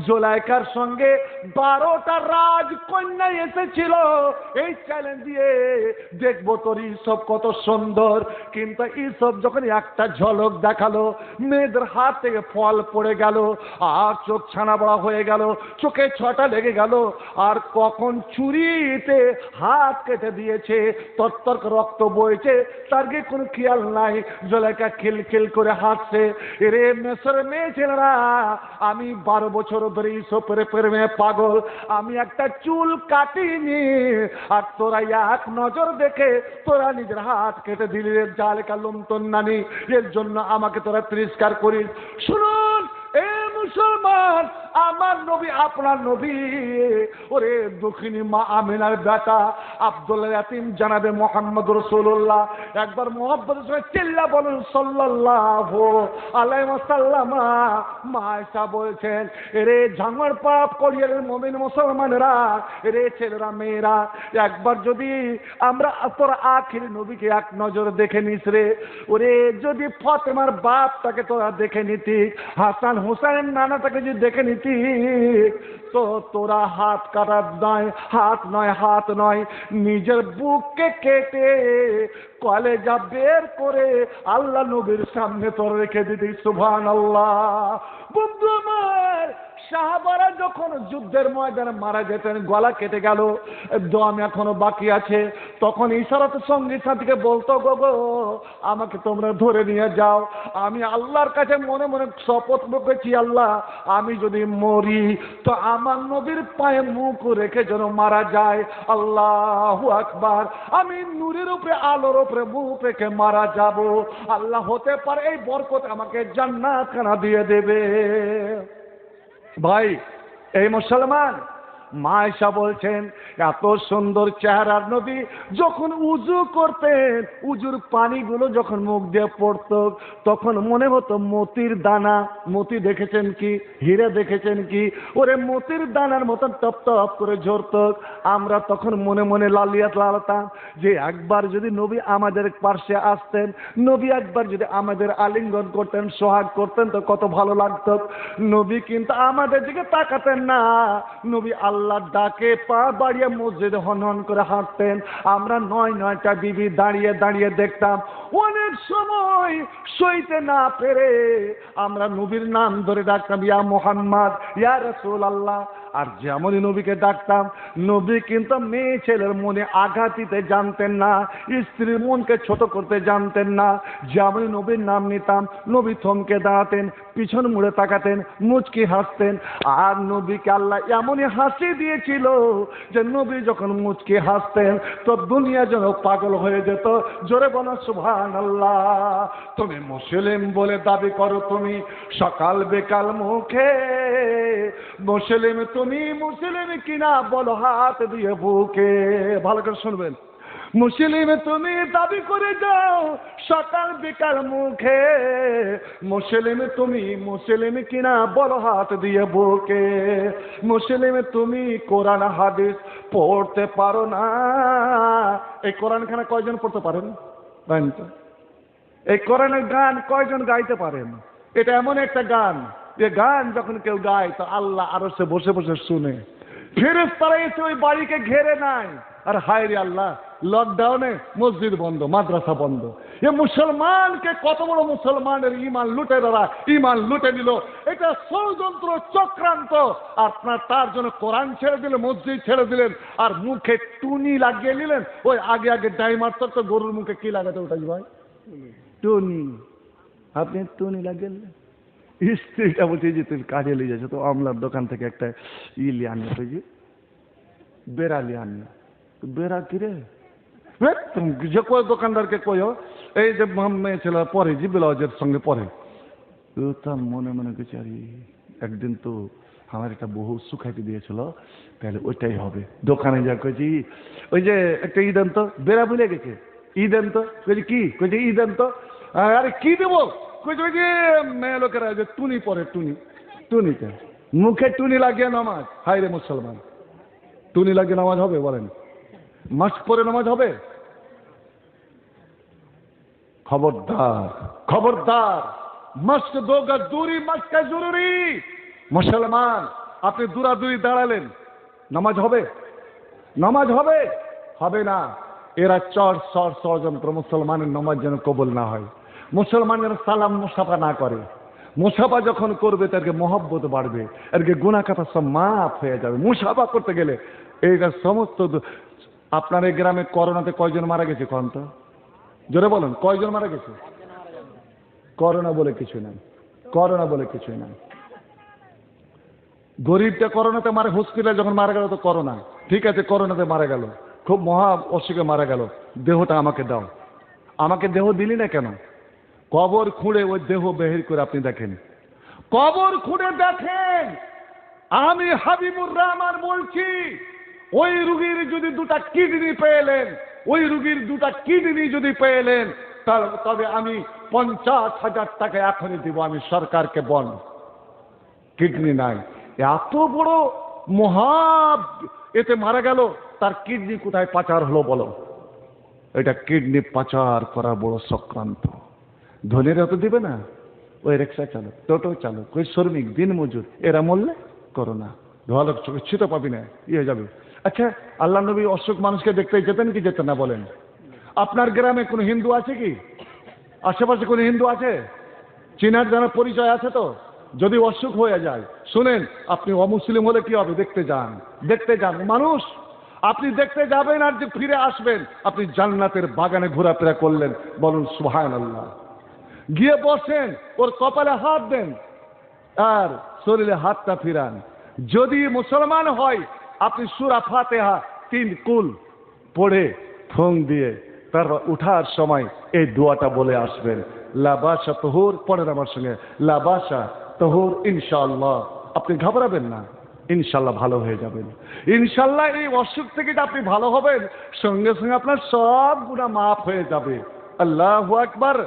জুলাইখার সঙ্গে 12টা রাজকন্যা এসেছিল এই চ্যালেঞ্জ দিয়ে, দেখবো তোর ইউসুফ কত সুন্দর। কিন্তু ইউসুফ যখন একটা ঝলক দেখালো, মেয়েদের হাত থেকে ফল পড়ে গেল, আর চোখ ছানা বড়া হয়ে গেল, চোখে ছটা লেগে গেল, আর কখন চুরিতে হাত কেটে দিয়েছে, তত্তর রক্ত বইছে, তার কি কোনো খেয়াল নাই। জুলাইখা খিলখিল করে হাসছে, এরে মেসরের মেয়ে ছেলেরা, আমি 12 বছর ধরে ইউসুফের প্রেমে পাগল, আমি একটা চুল কাটিনি, আর তোরা এক নজর দেখে তোরা নিজের হাত কেটে দিলি, জালেকা লুমতন নানি, এর জন্য আমাকে তোরা তিরস্কার করিস। শুনুন এ মুসলমান, আমার নবী আপনার নবী, ওরে দক্ষিণী মা আমিনার বেটা আব্দুল্লাহ ইয়াতিম জানাবে মুহাম্মদ রাসূলুল্লাহ, একবার মুহাব্বতের সঙ্গে চিল্লা বলুন সাল্লাল্লাহু আলাইহি ওয়াসাল্লাম। মা আয়েশা বলছেন, এরে ঝাঙ্গর পাপ করিয়ে মুমিন মুসলমানেরা, এরে ছেলেরা মেয়েরা, একবার যদি আমরা তোর আখিরি নবীকে এক নজর দেখে নিস রে, ওরে যদি ফাতেমার বাপটাকে তোরা দেখে নিতি, হাসান হুসাইনের নানাটাকে যদি দেখে নিতি, তো তোরা হাত কাটার নয়, হাত নয়, হাত নয়, নিজের বুককে কেটে কলেজা বের করে আল্লাহ নবীর সামনে তোর রেখে দিতি। সুবহানাল্লাহ। বন্ধু আমার, সাহাবারা যখন যুদ্ধের ময়দানে মারা যেতেন, গলা কেটে গেল, দম এখনো বাকি আছে, তখন ইশারাতে সঙ্গী সাথীকে বলতো, গো গো আমাকে তোমরা ধরে নিয়ে যাও, আমি আল্লাহর কাছে মনে মনে শপথ করেছি, আল্লাহ আমি যদি মরি তো আমার নবীর পায়ে মুখ রেখে যেন মারা যায়। আল্লাহু আকবার। আমি নূরের উপরে, আলোর উপরে মুখ রেখে মারা যাব, আল্লাহ হতে পারে এই বরকত আমাকে জান্নাত খানা দিয়ে দেবে। ভাই এই মুসলমান, মা আয়েশা বলছেন এত সুন্দর চেহারার নবী যখন উজু করতেন, উজুর পানিগুলো যখন মুখ দিয়ে পড়তো তখন মনে হতো মতির দানা। মতি দেখেছেন কি, হীরা দেখেছেন কি, ওরে মতির দানার মতন টপ টপ করে ঝরতো। আমরা তখন মনে মনে লালতাম যে একবার যদি নবী আমাদের পাশে আসতেন, নবী একবার যদি আমাদের আলিঙ্গন করতেন, সোহাগ করতেন তো কত ভালো লাগতো। নবী কিন্তু আমাদের দিকে তাকাতেন না। নবী আল্লাহ ডাকে পা বাড়িয়ে মসজিদে হন হন করে হাঁটতেন। আমরা নয়টা বিবি দাঁড়িয়ে দাঁড়িয়ে দেখতাম। অনেক সময় সইতে না পেরে আমরা নবীর নাম ধরে ডাকতাম, ইয়া মুহাম্মদ, ইয়া রাসূলুল্লাহ। আর যেমনই নবীকে ডাকতাম, নবী কিন্তু মেয়ে ছেলের মনে আঘাত দিতে জানতেন না, স্ত্রীর মনকে ছোট করতে জানতেন না। যেমনই নবীর নাম নিতাম, নবী থমকে দাঁড়াতেন, পিছন মুড়ে তাকাতেন, মুচকি হাসতেন। আর নবীকে আল্লাহ এমনই হাসি দিয়েছিল যে নবী যখন মুচকি হাসতেন তো দুনিয়া যেন পাগল হয়ে যেত। জোরে বলো সুবহানাল্লাহ। তুমি মুসলিম বলে দাবি করো, তুমি সকাল বেকাল মুখে মুসলিম, তুমি মুসলিম কিনা বলো হাত দিয়ে বুকে। ভালো করে শুনবেন, মুসলিম তুমি দাবি করে যাও সকাল বিকাল মুখে, মুসলিম তুমি মুসলিম কিনা বলো হাত দিয়ে বুকে। মুসলিম তুমি কোরআন হাদিস পড়তে পারো না। এই কোরআনখানা কয়জন পড়তে পারেন? এই কোরআনের গান কয়জন গাইতে পারেন? এটা এমন একটা গান, যে গান যখন কেউ গায় তো আল্লাহ আরো সে বসে বসে শুনে। ফেরেশতারা এসে ওই বাড়িকে ঘেরে নাই। আর হায় রে আল্লাহ, লকডাউনে মসজিদ বন্ধ, মাদ্রাসা বন্ধ। এ মুসলমানকে কত বড় মুসলমানের ইমান লুটেরারা ইমান লুটে নিল। এটা ষড়যন্ত্র, চক্রান্ত। আপনার তার জন্য কোরআন ছেড়ে দিলেন, মসজিদ ছেড়ে দিলেন, আর মুখে টুনি লাগিয়ে নিলেন। ওই আগে আগে ডাইমার তো গরুর মুখে কি লাগাতে ওটাই ভাই? টুনি। আপনি টুনি লাগিয়ে নিলেন। স্ত্রীটা বলছে যে তুই কাজে নিয়ে যাচ্ছে, তো আমলার দোকান থেকে একটা লিয়ে আনিয়ে, তুই যে বেড়া লিয়ে আনিয়ে। বেড়া কিরে? যে কয় দোকানদারকে কয়ো এই যে মেয়ে ছেলে পরে যে ব্লাউজের সঙ্গে পরে, তার মনে মনে কিছু আর একদিন তো আমার একটা বহু শুকাইতে দিয়েছিল, তাহলে ওইটাই হবে। দোকানে যা কয়েছি ওই যে একটা ই দেন তো, বেড়া ভুলে গেছে, ই দেন তো। কয়েছি কি? কয়েছে ই দেন তো। আরে কি দেবো? কয়েছে ওই যে মেয়ে লোকেরা যে টুনি পরে, টুনি। টুনিতে মুখে টুনি লাগিয়ে নামাজ। হায় রে মুসলমান, টুনি লাগিয়ে নামাজ হবে? বলেন, মাস্ক পরে নামাজ হবে? খবরদার, খবরদার। মাস্ক দো গজ দূরি, মাস্ক জরুরি। মুসলমান, আপনি দূরাদূরি দাঁড়ালেন, নামাজ হবে? নামাজ হবে? হবে না। এরা ষড়যন্ত্র, মুসলমানের নামাজ যেন কবুল না হয়, মুসলমান যেন সালাম মুসাফা না করে। মুসাফা যখন করবে তাকে মহব্বত বাড়বে, এরকে গুনাহ খাতা সব মাফ হয়ে যাবে মুসাফা করতে গেলে। এইটা সমস্ত। আপনার এই গ্রামে করোনাতে কয়জন মারা গেছে কোন তো? জোরে বলুন, কয়জন মারা গেছে? করোনা বলে কিছু নাই, করোনা বলে কিছুই নাই। গরিবটা করোনাতে মারা, হসপিটালে যখন মারা গেল তো করোনা, ঠিক আছে, করোনাতে মারা গেল, খুব মহা অসুখে মারা গেল। দেহটা আমাকে দাও। আমাকে দেহ দিলি না কেন? কবর খুঁড়ে ওই দেহ বের করে আপনি দেখেন, কবর খুঁড়ে দেখেন। আমি হাবিবুর রহমান বলছি, ওই রুগীর যদি দুটা কিডনি পেলেন, ওই রুগীর দুটা কিডনি যদি পেলেন, তবে আমি 50,000 টাকা এখনই দিব, আমি সরকারকে বল। কিডনি নাই, এত বড় মহা এতে মারা গেল, তার কিডনি কোথায় পাচার হলো বলো? এটা কিডনি পাচার করা বড় চক্রান্ত। ধনীরা তো দিবে না, ওই রিক্সা চালক, টোটো চালক, ওই শ্রমিক, দিন মজুর, এরা মরলে করোনা ধোয়ালো চোখে ছুতো পাবি না, ইয়ে যাবে। আচ্ছা, আল্লাহ নবী অসুখ মানুষকে দেখতে যেতেন কি যেতেন না বলেন? আপনার গ্রামে কোনো হিন্দু আছে কি? আশেপাশে কোনো হিন্দু আছে? চিনার জানার পরিচয় আছে তো? যদি অসুখ হয়ে যায়, শুনেন, আপনি অমুসলিম হলে কি হবে? দেখতে যান, দেখতে যান। মানুষ আপনি দেখতে যাবেন আর যে ফিরে আসবেন, আপনি জান্নাতের বাগানে ঘোরাফেরা করলেন। বলুন সুবহানাল্লাহ। গিয়ে বসেন, ওর কপালে হাত দেন আর শরীরে হাতটা ফিরান। যদি মুসলমান হয়, আপনি সূরা ফাতিহা 3 কুল পড়ে ফোং দিয়ে তার উঠার সময় এই দোয়াটা বলে আসবেন, লা বাসা তহুর। পড়েন আমার সঙ্গে, লা বাসা তহুর ইনশাআল্লাহ। আপনি ঘাবড়াবেন না, ইনশাল্লাহ ভালো হয়ে যাবেন। ইনশাল্লাহ এই অসুখ থেকে যে আপনি ভালো হবেন, সঙ্গে সঙ্গে আপনার সব গুনাহ মাফ হয়ে যাবে। আল্লাহু আকবার।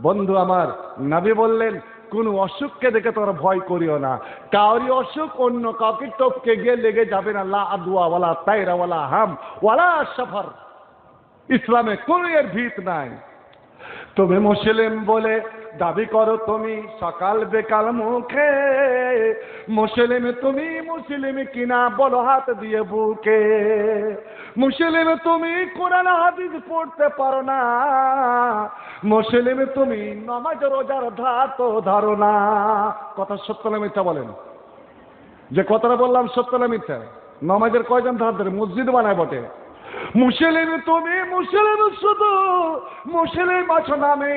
বন্ধু আমার, নবী বললেন কোন অসুখকে দেখে তোমরা ভয় করিও না। কাউরি অসুখ অন্য কাউকে টপকে গিয়ে লেগে যাবে না। লা আদওয়া ওয়ালা তাইরা ওয়ালা হাম ওয়ালা সাফার। ইসলামে কোনো এর ভিত নাই। তুমি মুসলিম বলে দাবি করো তুমি সকাল বেকাল মুখে, মুসলিম তুমি মুসলিম কিনা বলো হাত দিয়ে বুকে। মুসলিম তুমি কোরআন হাদিস পড়তে পারো না, মুসলিম তুমি নামাজ রোজার ধার তো ধারো না। কথা সত্য না মিথ্যা বলেন? যে কথাটা বললাম সত্য না মিথ্যা? নামাজের কয়জন ধার ধরে? মসজিদ বানায় বটে। মুসলিম তুমি মুসলিম শুধু মুসলিম আছো নামে,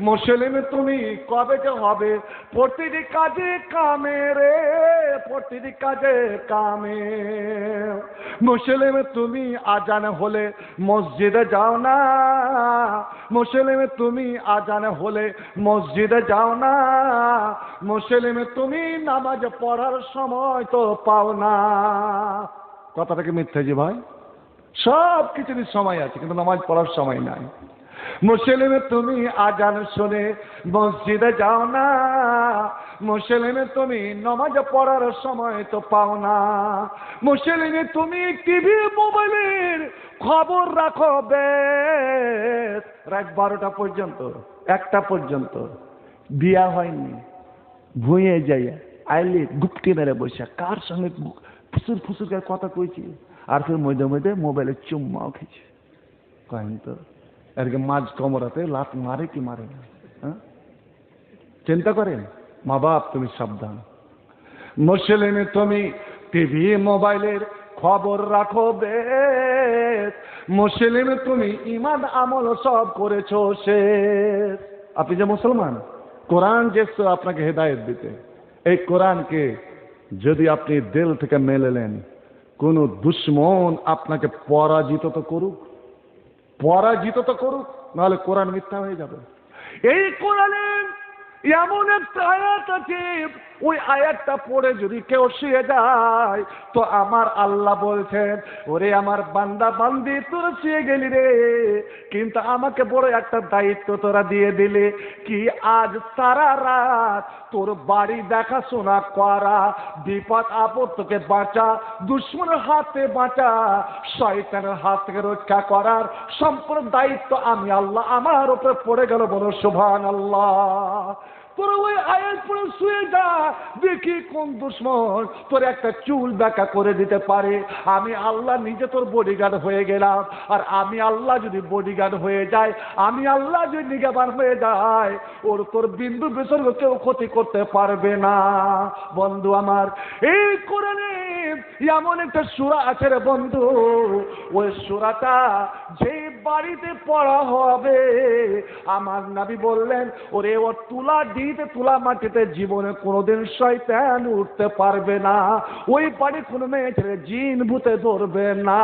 মুসলিম তুমি কবে যে হবে প্রতিটি কাজে কামে রে, প্রতিটি কাজে কামে। মুসলিম তুমি আজান হলে মসজিদে যাও না, মুসলিম তুমি আজান হলে মসজিদে যাও না, মুসলিম তুমি নামাজ পড়ার সময় তো পাও না। কথাটা কি মিথ্যা জি ভাই? সব কিছুরই সময় আছে, কিন্তু নামাজ পড়ার সময় নাই। মুসলিমে তুমি আজান শুনে মসজিদে যাও না, মুসলিমে তুমি নামাজ পড়ার সময় তো পাও না। মুসলিমে তুমি টিভি মোবাইলের খবর রাখো বেশ রাত 12টা পর্যন্ত, 1টা পর্যন্ত। বিয়া হয়নি, ভুঁয়ে যাইয়া আইলে গুপটি মেরে বসে কার সঙ্গে ফুসুর ফুসুর করে কথা কইছি, আর ফের মধ্যে মধ্যে মোবাইলে চুম্মাও খেয়েছে। কহেন তো এরকে মাঝ কমরাতে লাত মারে কি মারে না? হ্যাঁ, চিন্তা করেন। মা বাপ তুমি সাবধান। মুসলিমে তুমি টিভি মোবাইলের খবর রাখো বেশ, মুসলিমে তুমি ইমান আমল সব করেছো শেষ। আপনি যে মুসলমান, কোরআন যে আপনাকে হেদায়েত দিতে, এই কোরআনকে যদি আপনি দিল থেকে মেনে নেন, কোন দুশ্মন আপনাকে পরাজিত তো করুক, পরাজিত তো করুক, নাহলে কোরআন মিথ্যা হয়ে যাবে। এই কোরআনে এমন একটা আয়াত আছে, ওই আয়াতটা পড়ে যদি কেউ শুয়ে যায় তো আমার আল্লাহ বলছেন, ওরে আমার বান্দা বান্দি তোরা শুয়ে গেলি রে, কিন্তু আমাকে বড় একটা দায়িত্ব তোরা দিয়ে দিলে কি, আজ সারা রাত তোর বাড়ি দেখাশোনা করা, বিপদ আপদ থেকে বাঁচা, দুশ্মনের হাতে বাঁচা, শয়তানের হাত থেকে রক্ষা করার সম্পূর্ণ দায়িত্ব আমি আল্লাহ আমার উপরে পড়ে গেল। বলো সুবহানাল্লাহ। তোরা ওই আয়াত পড়ে শুয়ে যা, দেখি কোন দুশ্মন তোর একটা চুল বাঁকা করে দিতে পারে। আমি আল্লাহ নিজে তোর বডিগার্ড হয়ে গেলাম, আর আমি আল্লাহ যদি বডিগার্ড হয়ে যায়, আমি আল্লাহ যদি নিগাবান হয়ে যায়, ওর তোর বিন্দু বিসর্গ কেউ ক্ষতি করতে পারবে না। বন্ধু আমার, এই কোরআনে এমন একটা সূরা আছে রে বন্ধু, ওই সূরাটা যে বাড়িতে পড়া হবে, আমার নবী বললেন, ওরে ও তুলা দিতে তুলা মাটিতে জীবনে কোনোদিন শয়তান উঠতে পারবে না, ওই বাড়ি কোনো মেয়ে ছেলে জিন ভূতে ধরবে না।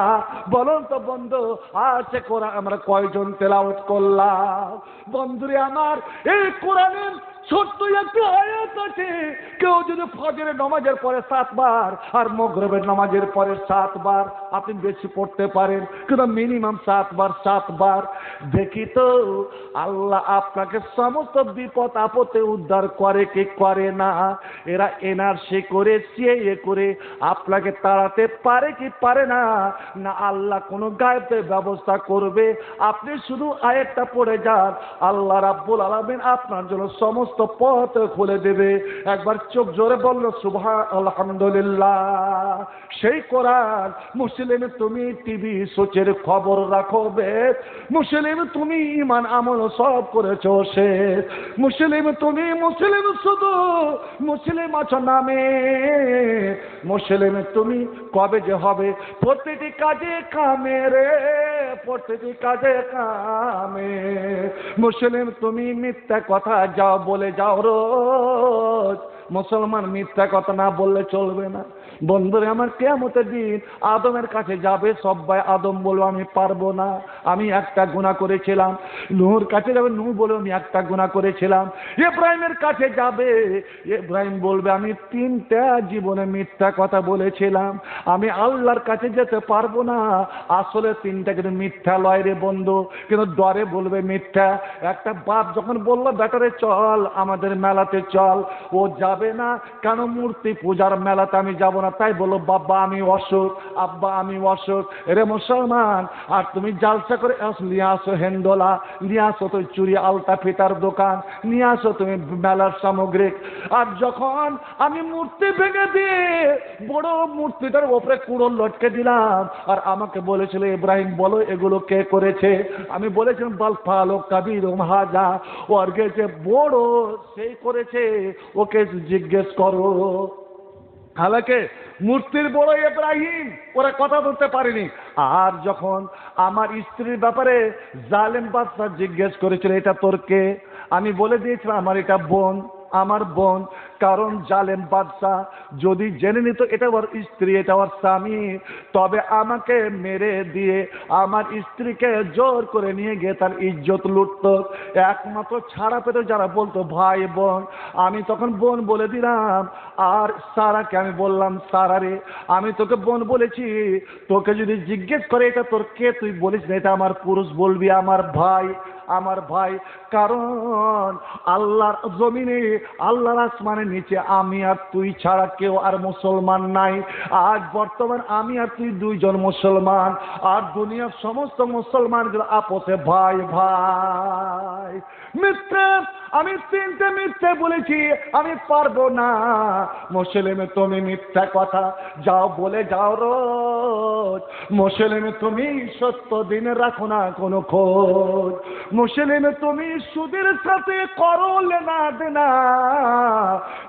বলুন তো বন্ধু, আছে কোরআন আমরা কয়জন তেলাওয়াত করলাম? বন্ধুরে আমার, এই কোরআনের ছোট্ট একটা আয়াত আছে, কেউ যদি ফজরের নামাজের পরে 7 বার আর মাগরিবের নামাজের পরে 7 বার, আপনি বেশি পড়তে পারেন, কিন্তু মিনিমাম 7 বার 7 বার, দেখি তো আল্লাহ আপনাকে সমস্ত বিপদ আপদে উদ্ধার করে কি করে না? এরা এনআরসি করে সিএ করে আপনাকে তাড়াতে পারে কি পারে না? না আল্লাহ কোনো গায়েবের ব্যবস্থা করবে? আপনি শুধু আয়াতটা পড়ে যান, আল্লাহ রাব্বুল আলামিন আপনার জন্য সমস্ত পথ খুলে দেবে। একবার চোখ জোরে বলল সুবহান আলহামদুলিল্লাহ। সেই কোরআন মুসলিম তুমি টিভি সোচের খবর রাখো বেশ, মুসলিম তুমি ইমান আমল সব করেছো শেষ, মুসলিম তুমি মুসলিম শুধু মুসলিম আছো নামে, মুসলিম তুমি কবে যে হবে প্রতিটি কাজে কামে রে, প্রতিটি কাজে কামে। মুসলিম তুমি মিথ্যা কথা যাও বলে যাও রোজ, মুসলমান মিথ্যা কথা না বললে চলবে না। বন্ধুরে আমার, কিয়ামতের দিন আদমের কাছে যাবে সবাই, আদম বলবে আমি পারবো না, আমি একটা গুনাহ করেছিলাম। নূহর কাছে যাবে, নূহ বলবে আমি একটা গুনাহ করেছিলাম। ইব্রাহিমের কাছে যাবে, ইব্রাহিম বলবে আমি 3টা জীবনে মিথ্যা কথা বলেছিলাম, আমি আল্লাহর কাছে যেতে পারবো না। আসলে 3টা কিন্তু মিথ্যা লয় রে বন্ধু, কিন্তু ডরে বলবে মিথ্যা। একটা বাপ যখন বললো বেটারে চল আমাদের মেলাতে চল, ও যাবে না, কেন মূর্তি পূজার মেলাতে আমি যাব না। তাই বললো বাবা আমি অসুখ, আব্বা আমি অসুখ। এরে মুসলমান, আর তুমি জালসা করে নিয়ে আসো হেন্দোলা, নিয়ে আসো তুমি চুরি আলতা ফিতার দোকান, নিয়ে আসো তুমি মেলার সামগ্রিক। আর যখন আমি মূর্তি ভেঙে দিয়ে বড় মূর্তিটার উপরে কুড়ো লটকে দিলাম, আর আমাকে বলেছিল ইব্রাহিম বলো এগুলো কে করেছে, আমি বলেছিলাম বাল ফালো কাবির হাজা, ওর গেছে বড় সেই করেছে, ওকে জিজ্ঞেস করো। হালাকে মূর্তির বড় ইব্রাহিম, ওরা কথা বলতে পারেনি। আর যখন আমার স্ত্রীর ব্যাপারে জালেম বাদশা জিজ্ঞেস করেছিল এটা তোর কে, আমি বলে দিয়েছিলাম আমার এটা বোন, আমার বোন। কারণ জালেম বাদশা যদি জেনে নিত এটা ওর স্ত্রী, এটা ওর স্বামী, তবে আমাকে মেরে দিয়ে আমার স্ত্রীকে জোর করে নিয়ে গিয়ে তার ইজ্জত লুটত। একমাত্র ছাড়া পেত যারা বলতো ভাই বোন, আমি তখন বোন বলে দিলাম। আর সারাকে আমি বললাম সারা রে, আমি তোকে বোন বলেছি, তোকে যদি জিজ্ঞেস করে এটা তোর কে, তুই বলিস না এটা আমার পুরুষ, বলবি আমার ভাই, আমার ভাই। কারণ আল্লাহর জমিনে, আল্লাহর আসমানের নিচে আমি আর তুই ছাড়া কেউ আর মুসলমান নাই। আজ বর্তমান আমি আর তুই 2জন মুসলমান, আর দুনিয়ার সমস্ত মুসলমানগুলো আপসে ভাই ভাই। মিথ্যে, আমি 3টে মিথ্যে বলেছি, আমি পারবো না। মুসলিমে তুমি মিথ্যা কথা যাও বলে যাও রোজ, মুসলিমে তুমি সত্য দিনে রাখো না কোনো খোঁজ, মুসলিমে তুমি সুদের সাথে করো লেনা দেনা,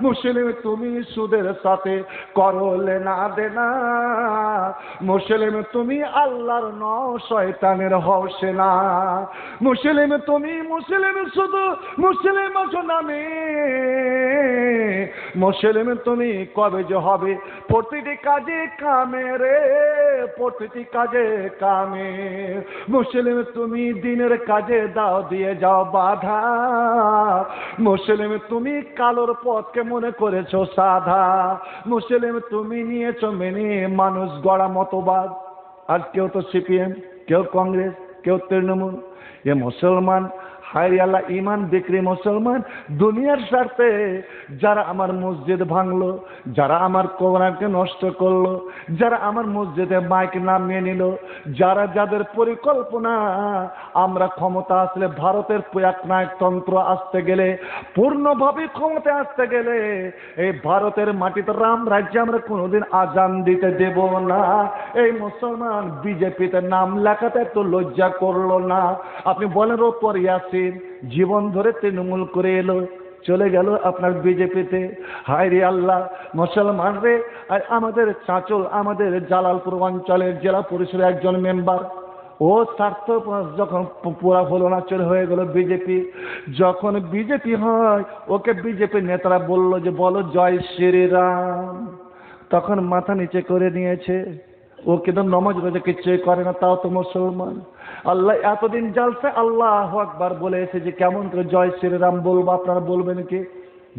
মুসলিমে তুমি সুদের সাথে করো লেনা দেনা, মুসলিমে তুমি আল্লাহর নও শয়তানের হও সেনা, মুসলিমে তুমি, মুসলিমে শুধু মুসলিম আছো নামে, মুসলিমে তুমি কবে যে হবে প্রতিটি কাজে কামে রে, প্রতিটি কাজে কামে, মুসলিমে তুমি দিনের কাজে দাও দিয়ে যাও বাধা, মুসলিম তুমি কালোর পথকে মনে করেছো সাধা, মুসলিম তুমি নিয়েছো মেনে মানুষ গড়া মতবাদ। আজ কেউ তো সিপিএম, কেউ কংগ্রেস, কেউ তৃণমূল। এ মুসলমান হায় আল্লাহ ইমান বিক্রি মুসলমান, দুনিয়ার স্বার্থে যারা আমার মসজিদ ভাঙলো, যারা আমার কোরআনকে নষ্ট করলো, যারা আমার মসজিদে মাইক নামিয়ে নিল, যারা যাদের পরিকল্পনা আমরা ক্ষমতা আসলে ভারতের একনায়কতন্ত্র আসতে গেলে, পূর্ণভাবে ক্ষমতা আসতে গেলে এই ভারতের মাটিতে রাম রাজ্যে আমরা কোনোদিন আজান দিতে দেব না। এই মুসলমান বিজেপিতে নাম লেখাতে তো লজ্জা করলো না। আপনি বলেন ও পর ইয়াসিন জীবন ধরে তৃণমূল করে এলো, চলে গেল আপনার বিজেপিতে। হায় রে আল্লাহ, মুসলমান রে। আর আমাদের চাঁচল, আমাদের জালালপুর অঞ্চলের জেলা পরিষদের একজন মেম্বার, ও স্বার্থ যখন পুরা হলো না, চলে হয়ে গেল বিজেপি। যখন বিজেপি হয় ওকে বিজেপি নেতারা বলল যে বলো জয় শ্রীরাম, তখন মাথা নিচে করে নিয়েছে। ও কিন্তু নমাজ রোজা কিচ্ছুই করে না, তাও তো মুসলমান। আল্লাহ এতদিন জালসা আল্লাহু আকবার বলে এসেছে, কেমন করে জয় শ্রীরাম বলবো? আপনারা বলবেন কি?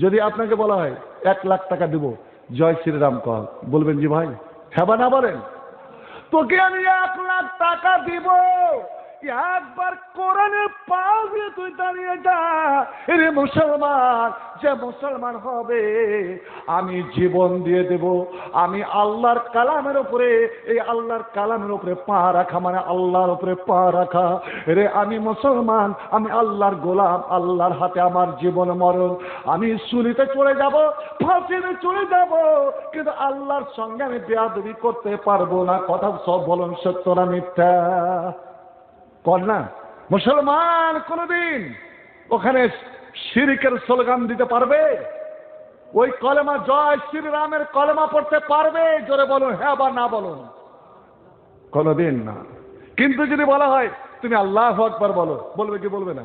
যদি আপনাকে বলা হয় 1 লাখ টাকা দিব জয় শ্রীরাম কর, বলবেন জি ভাই? হ্যাঁ বা না বলেন? তোকে আমি 1 লাখ টাকা দিব, একবার কোরআনের পাও দিয়ে তুই দাঁড়িয়ে যা। এরে মুসলমান, যে মুসলমান হবে আমি জীবন দিয়ে দেব। আমি আল্লাহর কালামের উপরে, এই আল্লাহর কালামের উপরে পা রাখা মানে আল্লাহর উপরে পা রাখা। রে আমি মুসলমান, আমি আল্লাহর গোলাম, আল্লাহর হাতে আমার জীবন মরণ। আমি সুলিতে চলে যাব, ফাঁসিতে চলে যাব, কিন্তু আল্লাহর সঙ্গে আমি বেয়াদবি করতে পারবো না। কথা সব বলুন সত্য না মিথ্যা? কর না। মুসলমান কোনদিন ওখানে শিরকের স্লোগান দিতে পারবে? ওই কলেমা জয় শ্রীরামের কলেমা পড়তে পারবে? জোরে বলুন হ্যাঁ বা না বলুন। কোনদিন না। কিন্তু যদি বলা হয় তুমি আল্লাহু আকবার বলো, বলবে কি বলবে না?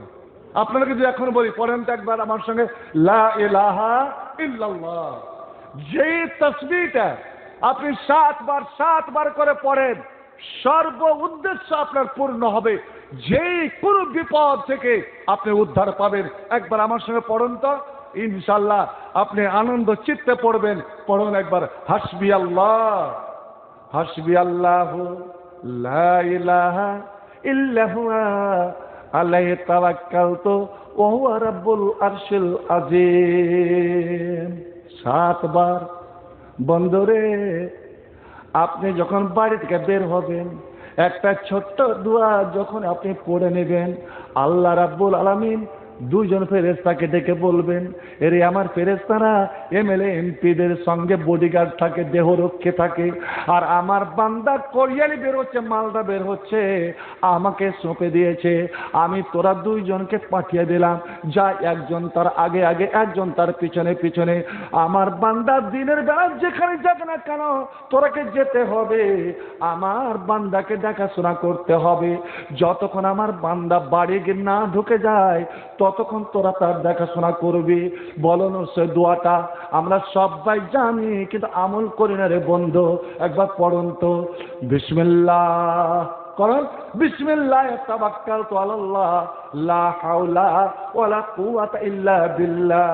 আপনারা যদি এখন বলি পড়েন তো একবার আমার সঙ্গে, লা ইলাহা ইল্লাল্লাহ। যেই তাসবিহটা আপনি 7 বার করে পড়েন, সর্ব উদ্দেশ্য আপনার পূর্ণ হবে, যেই কোনো বিপদ থেকে আপনি উদ্ধার পাবেন। একবার আমার সঙ্গে পড়ুন তো, ইনশাআল্লাহ আপনি আনন্দ চিত্তে পড়বেন। পড়ুন একবার, হাসবি আল্লাহ, হাসবি আল্লাহু লা ইলাহা ইল্লা হুয়া আলাইহি তাওয়াক্কালতু ওয়া হুয়া রাব্বুল আরশিল আযীম। 7 বার। বন্ধুরে, আপনি যখন বাড়ি থেকে বের হবেন, একটা ছোট্ট দোয়া যখন আপনি পড়ে নেবেন, আল্লাহ রাব্বুল আলামিন 2 জন ফেরেশতাকে ডেকে বলবেন, এরে আমার ফেরেশতারা এমএলএ এমপিদের সঙ্গে বডিগার্ড থাকে, দেহরক্ষী থাকে, আর আমার বান্দা কোরিয়ালি বের হচ্ছে, মালটা বের হচ্ছে, আমাকে সঁপে দিয়েছে, আমি তোরা 2 জনকে পাঠিয়ে দিলাম, যা একজন তার আগে আগে, একজন তার পিছনে পিছনে। আমার বান্দা দিনের বেলা যেখানে যাবে না কেন, তোরাকে যেতে হবে, আমার বান্দাকে দেখাশোনা করতে হবে। যতক্ষণ আমার বান্দা বাড়ি না ঢুকে যায়, ততক্ষণ তোরা তার দেখাশোনা করবি। বলো না সে দোয়াটা আমরা সবাই জানি, কিন্তু আমল করি না রে বন্ধু। একবার পড়ুন তো, বিসমিল্লাহ করুন, বিসমিল্লাহ তাওয়াক্কালতু আলাল্লাহ লা হাওলা ওয়ালা কুওয়াতা ইল্লা বিল্লাহ।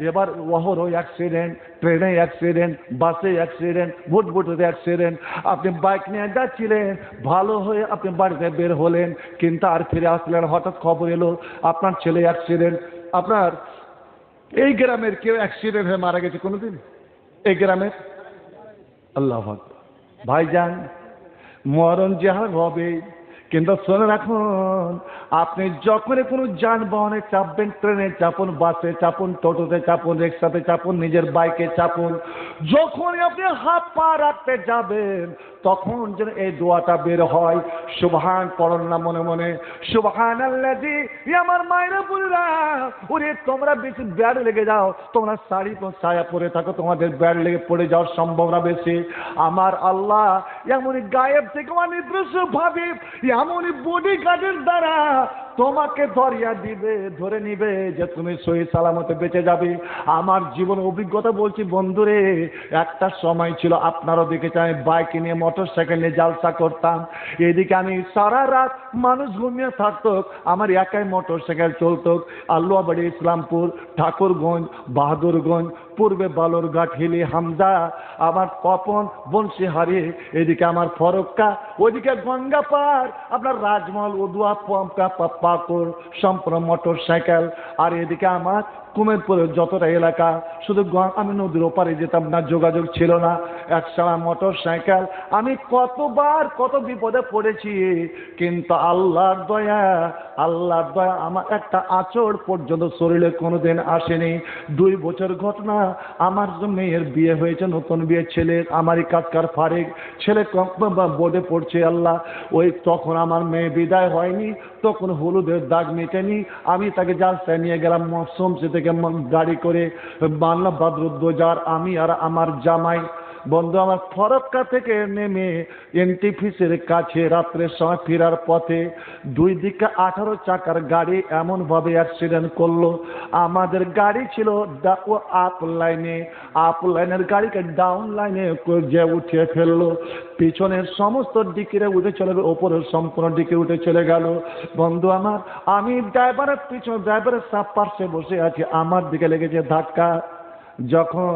এবার ওহরো অ্যাক্সিডেন্ট, ট্রেনে অ্যাক্সিডেন্ট, বাসে অ্যাক্সিডেন্ট, ভুটভুটিতে অ্যাক্সিডেন্ট, আপনি বাইক নিয়ে যাচ্ছিলেন, ভালো হয়ে আপনি বাড়িতে বের হলেন, কিন্তু আর ফিরে আসলেন, হঠাৎ খবর এলো আপনার ছেলে অ্যাক্সিডেন্ট। আপনার এই গ্রামের কেউ অ্যাক্সিডেন্ট হয়ে মারা গেছে কোনোদিন? এই গ্রামের? আল্লাহু আকবার। ভাইজান, মরণ যাহা হবে, কিন্তু শোনে রাখুন, আপনি যখনই কোনো যানবাহনে চাপবেন, ট্রেনে চাপুন, বাসে চাপুন, টোটোতে চাপুন, রিক্সাতে চাপুন, নিজের বাইকে চাপুন, যখনই আপনি হাত পা রাখতে যাবেন, তখন যেন এই দোয়াটা বের হয়। সুবহান পড়ুন না মনে মনে, সুবহানাল্লাযী। আমার মায়েরা বলরা, ওরে তোমরা বেশি ব্যাড লেগে যাও, তোমরা শাড়ি তো ছায়া পরে থাকো, তোমাদের ব্যাড লেগে পড়ে যাওয়ার সম্ভাবনা বেশি। আমার আল্লাহ এমনই গায়েব থেকে অনির্দিষ্ট ভাবে, এমনই বডি গার্ডের দ্বারা তোমাকে ধরিয়া দিবে, ধরে নিবে, যে তুমি সহি সালামতে বেঁচে যাবে। আমার জীবন অভিজ্ঞতা বলছি বন্ধুরে, একটা সময় ছিল, আপনারও দেখেছি, আমি বাইক নিয়ে মোটর সাইকেল নিয়ে জালসা করতাম, এদিকে আমি সারা রাত মানুষ ঘুমিয়ে থাকতো, আমার একাই মোটর সাইকেল চলতো, আলুয়াবাড়ি, ইসলামপুর, ঠাকুরগঞ্জ, বাহাদুরগঞ্জ, পূর্বে বালুরঘাট, হিলি, হামদা, আমার তপন, বংশীহারি, এদিকে আমার ফরক্কা, ওইদিকে গঙ্গা পার, আপনার রাজমহল, উদুয়া, পাকুর, সম্পূর্ণ মোটর সাইকেল। আর এদিকে আমার কুমেরপুরের যতটা এলাকা, শুধু আমি নদীর ওপারে যেতাম না, যোগাযোগ ছিল না, একসাথে মোটর সাইকেল। আমি কতবার কত বিপদে পড়েছি, কিন্তু আল্লাহর দয়া, আল্লাহর দয়া, আমার একটা আঁচড় পর্যন্ত শরীরে কোনোদিন আসেনি। 2 বছর ঘটনা, আমার মেয়ের বিয়ে হয়েছে, নতুন বিয়ে, ছেলে আমারই কাজকার ফারিক, ছেলে বোর্ডে পড়ছে। আল্লাহ, ওই তখন আমার মেয়ে বিদায় হয়নি, তখন হলুদের দাগ মেটেনি, আমি তাকে জালসায় নিয়ে গেলাম শমসি থেকে গাড়ি করে, বাংলা বাদরুদ্দোজার, আমি আর আমার জামাই। বন্ধু আমার ফরক্কা থেকে নেমে এনটিপিসির কাছে রাত্রের সময় ফেরার পথে 2 দিকে 18 চাকার গাড়ি এমন ভাবে অ্যাক্সিডেন্ট করলো। আমাদের গাড়ি ছিল আপ লাইনে, আপ লাইনের গাড়িকে ডাউন লাইনে যে উঠিয়ে ফেললো, পিছনের সমস্ত ডিকিরে উঠে চলে গেল, ওপরের সম্পূর্ণ ডিকে উঠে চলে গেল। বন্ধু আমার, আমি ড্রাইভারের পিছনে, ড্রাইভারের পার্শ্বে বসে আছি, আমার দিকে লেগেছে ধাক্কা। যখন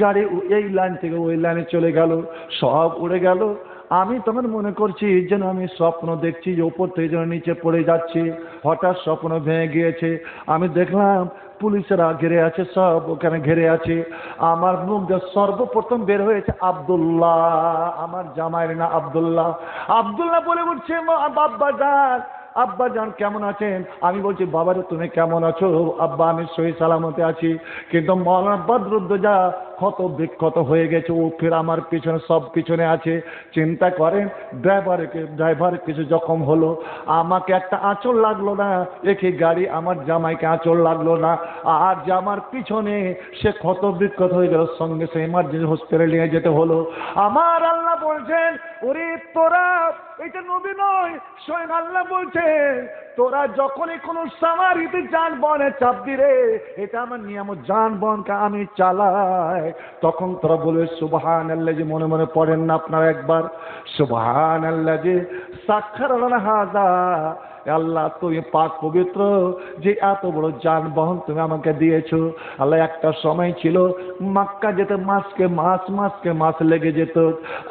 গাড়ি এই লাইন থেকে ওই লাইনে চলে গেল, সব উড়ে গেল। আমি তখন মনে করছি যেন আমি স্বপ্ন দেখছি, যে ওপর থেকে যেন নিচে পড়ে যাচ্ছি। হঠাৎ স্বপ্ন ভেঙে গিয়েছে, আমি দেখলাম পুলিশেরা ঘিরে আছে, সব ওখানে ঘিরে আছে। আমার মুখ দিয়ে সর্বপ্রথম বের হয়েছে আব্দুল্লাহ, আমার জামাইয়ের না আব্দুল্লাহ। আব্দুল্লাহ বলে উঠছে, আব্বা যান, আব্বা যান কেমন আছেন? আমি বলছি, বাবারে তুমি কেমন আছো? আব্বা আমি সহি সালামতে আছি, কিন্তু মওলানা বদরুদ্দোজা ক্ষত বিক্ষত হয়ে গেছে, ও ফের আমার পিছনে, সব পিছনে আছে। চিন্তা করেন, ড্রাইভার কিছু জখম হলো, আমাকে একটা আঁচড় লাগলো না, একই গাড়ি আমার জামাইকে আঁচড় লাগলো না, আর যে আমার পিছনে সে ক্ষত বিক্ষত হয়ে গেল, সঙ্গে সে ইমার্জেন্সি হসপিটালে নিয়ে যেতে হলো। আমার আল্লাহ বলছেন, ওরে তোরা, এটা নবী নয়, স্বয়ং আল্লাহ বলছেন, তোরা যখনই কোনো সামারিতে যানবাহনে চাপ দিরে, এটা আমার নিয়ামত, যানবাহনকে আমি চালাই, তখন তোরা বলে সুবহানাল্লাহ, যে মনে মনে পড়েন না আপনারা একবার, সুবহানাল্লাহ যে সাক্ষার আলানা হাজা, আল্লাহ তুমি পাক পবিত্র, যে এত বড় যানবাহন তুমি আমাকে দিয়েছো। আল্লাহ একটা সময় ছিল মক্কা যেতে মাসকে মাস লেগে যেত,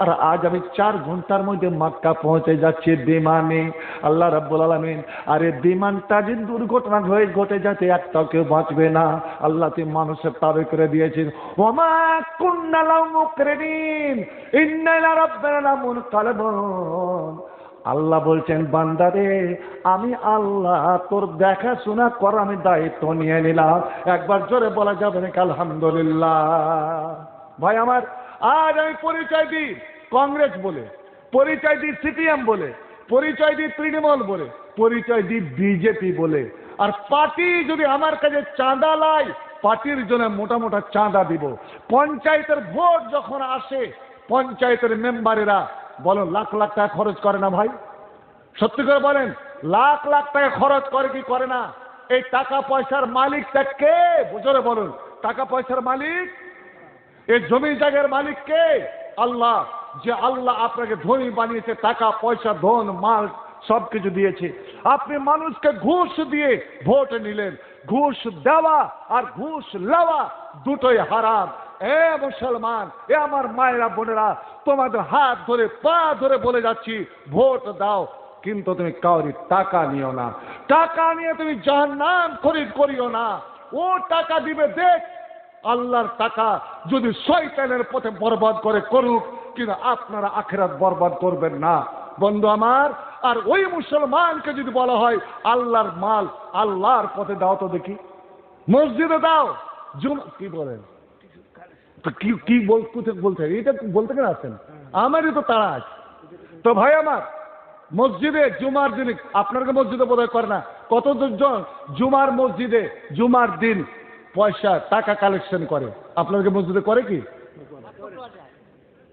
আর আজ আমি 4 ঘন্টার মধ্যে মক্কা পৌঁছে যাচ্ছি বিমানে। আল্লাহ রাব্বুল আলামিন, আরে বিমানটা যে দুর্ঘটনা হয়ে ঘটে যাতে একটাও কেউ বাঁচবে না, আল্লাহ তুমি মানুষের তাবে করে দিয়েছেন। ওমা কুন্না লাউ মুকরিনিন ইন্না ইলা রাব্বিনা লামুনকালিবুন। আল্লাহ বলছেন, বান্দারে আমি আল্লাহ তোর দেখাশোনা কর, আমি দায়িত্ব নিয়ে নিলাম। একবার জোরে বলা যাবে নাকি আলহামদুলিল্লাহ? ভাই আমার, আজ আমি পরিচয় দিই কংগ্রেস বলে, পরিচয় দিই সিপিএম বলে, পরিচয় দিই তৃণমূল বলে, পরিচয় দিই বিজেপি বলে, আর পার্টি যদি আমার কাছে চাঁদা লাই, পার্টির জন্য মোটা মোটা চাঁদা দিব। পঞ্চায়েতের ভোট যখন আসে, পঞ্চায়েতের মেম্বারেরা বলো লাখ লাখ টাকা খরচ করে না ভাই? সত্যি করে বলেন, লাখ লাখ টাকা খরচ করে কি করে না? এই টাকা পয়সার মালিকটা কে? বুঝলে বলুন, টাকা পয়সার মালিক, এই জমি জায়গার মালিক কে? আল্লাহ। যে আল্লাহ আপনাকে ধনী বানিয়েছে, টাকা পয়সা ধন মাল সবকিছু দিয়েছে, আপনি মানুষকে ঘুষ দিয়ে ভোট নিলেন। ঘুষ দেওয়া আর ঘুষ নেওয়া দুটোই হারাম। এ মুসলমান, এ আমার মায়েরা বোনেরা, তোমাদের হাত ধরে পা ধরে বলে যাচ্ছি, ভোট দাও, কিন্তু তুমি কাউরি টাকা নিও না। টাকা নিয়ে তুমি জাহান্নাম খরিদ করিও না। ও টাকা দিবে দেখ, আল্লাহর টাকা যদি শয়তানের পথে বরবাদ করে করুক, কিন্তু আপনারা আখিরাত বরবাদ করবেন না বন্ধু আমার। আর ওই মুসলমানকে যদি বলা হয় আল্লাহর মাল আল্লাহর পথে দাও তো দেখি, মসজিদে দাও, কি বলেন, কি বলতে এটা বলতে কেন আসছেন? আমারই তো তারা আছে। তো ভাই আমার, মসজিদে জুমার দিন, আপনাকে মসজিদে বোধহয় করে না, কতজন জুমার মসজিদে জুমার দিন পয়সা টাকা কালেকশন করে? আপনাকে মসজিদে করে কি?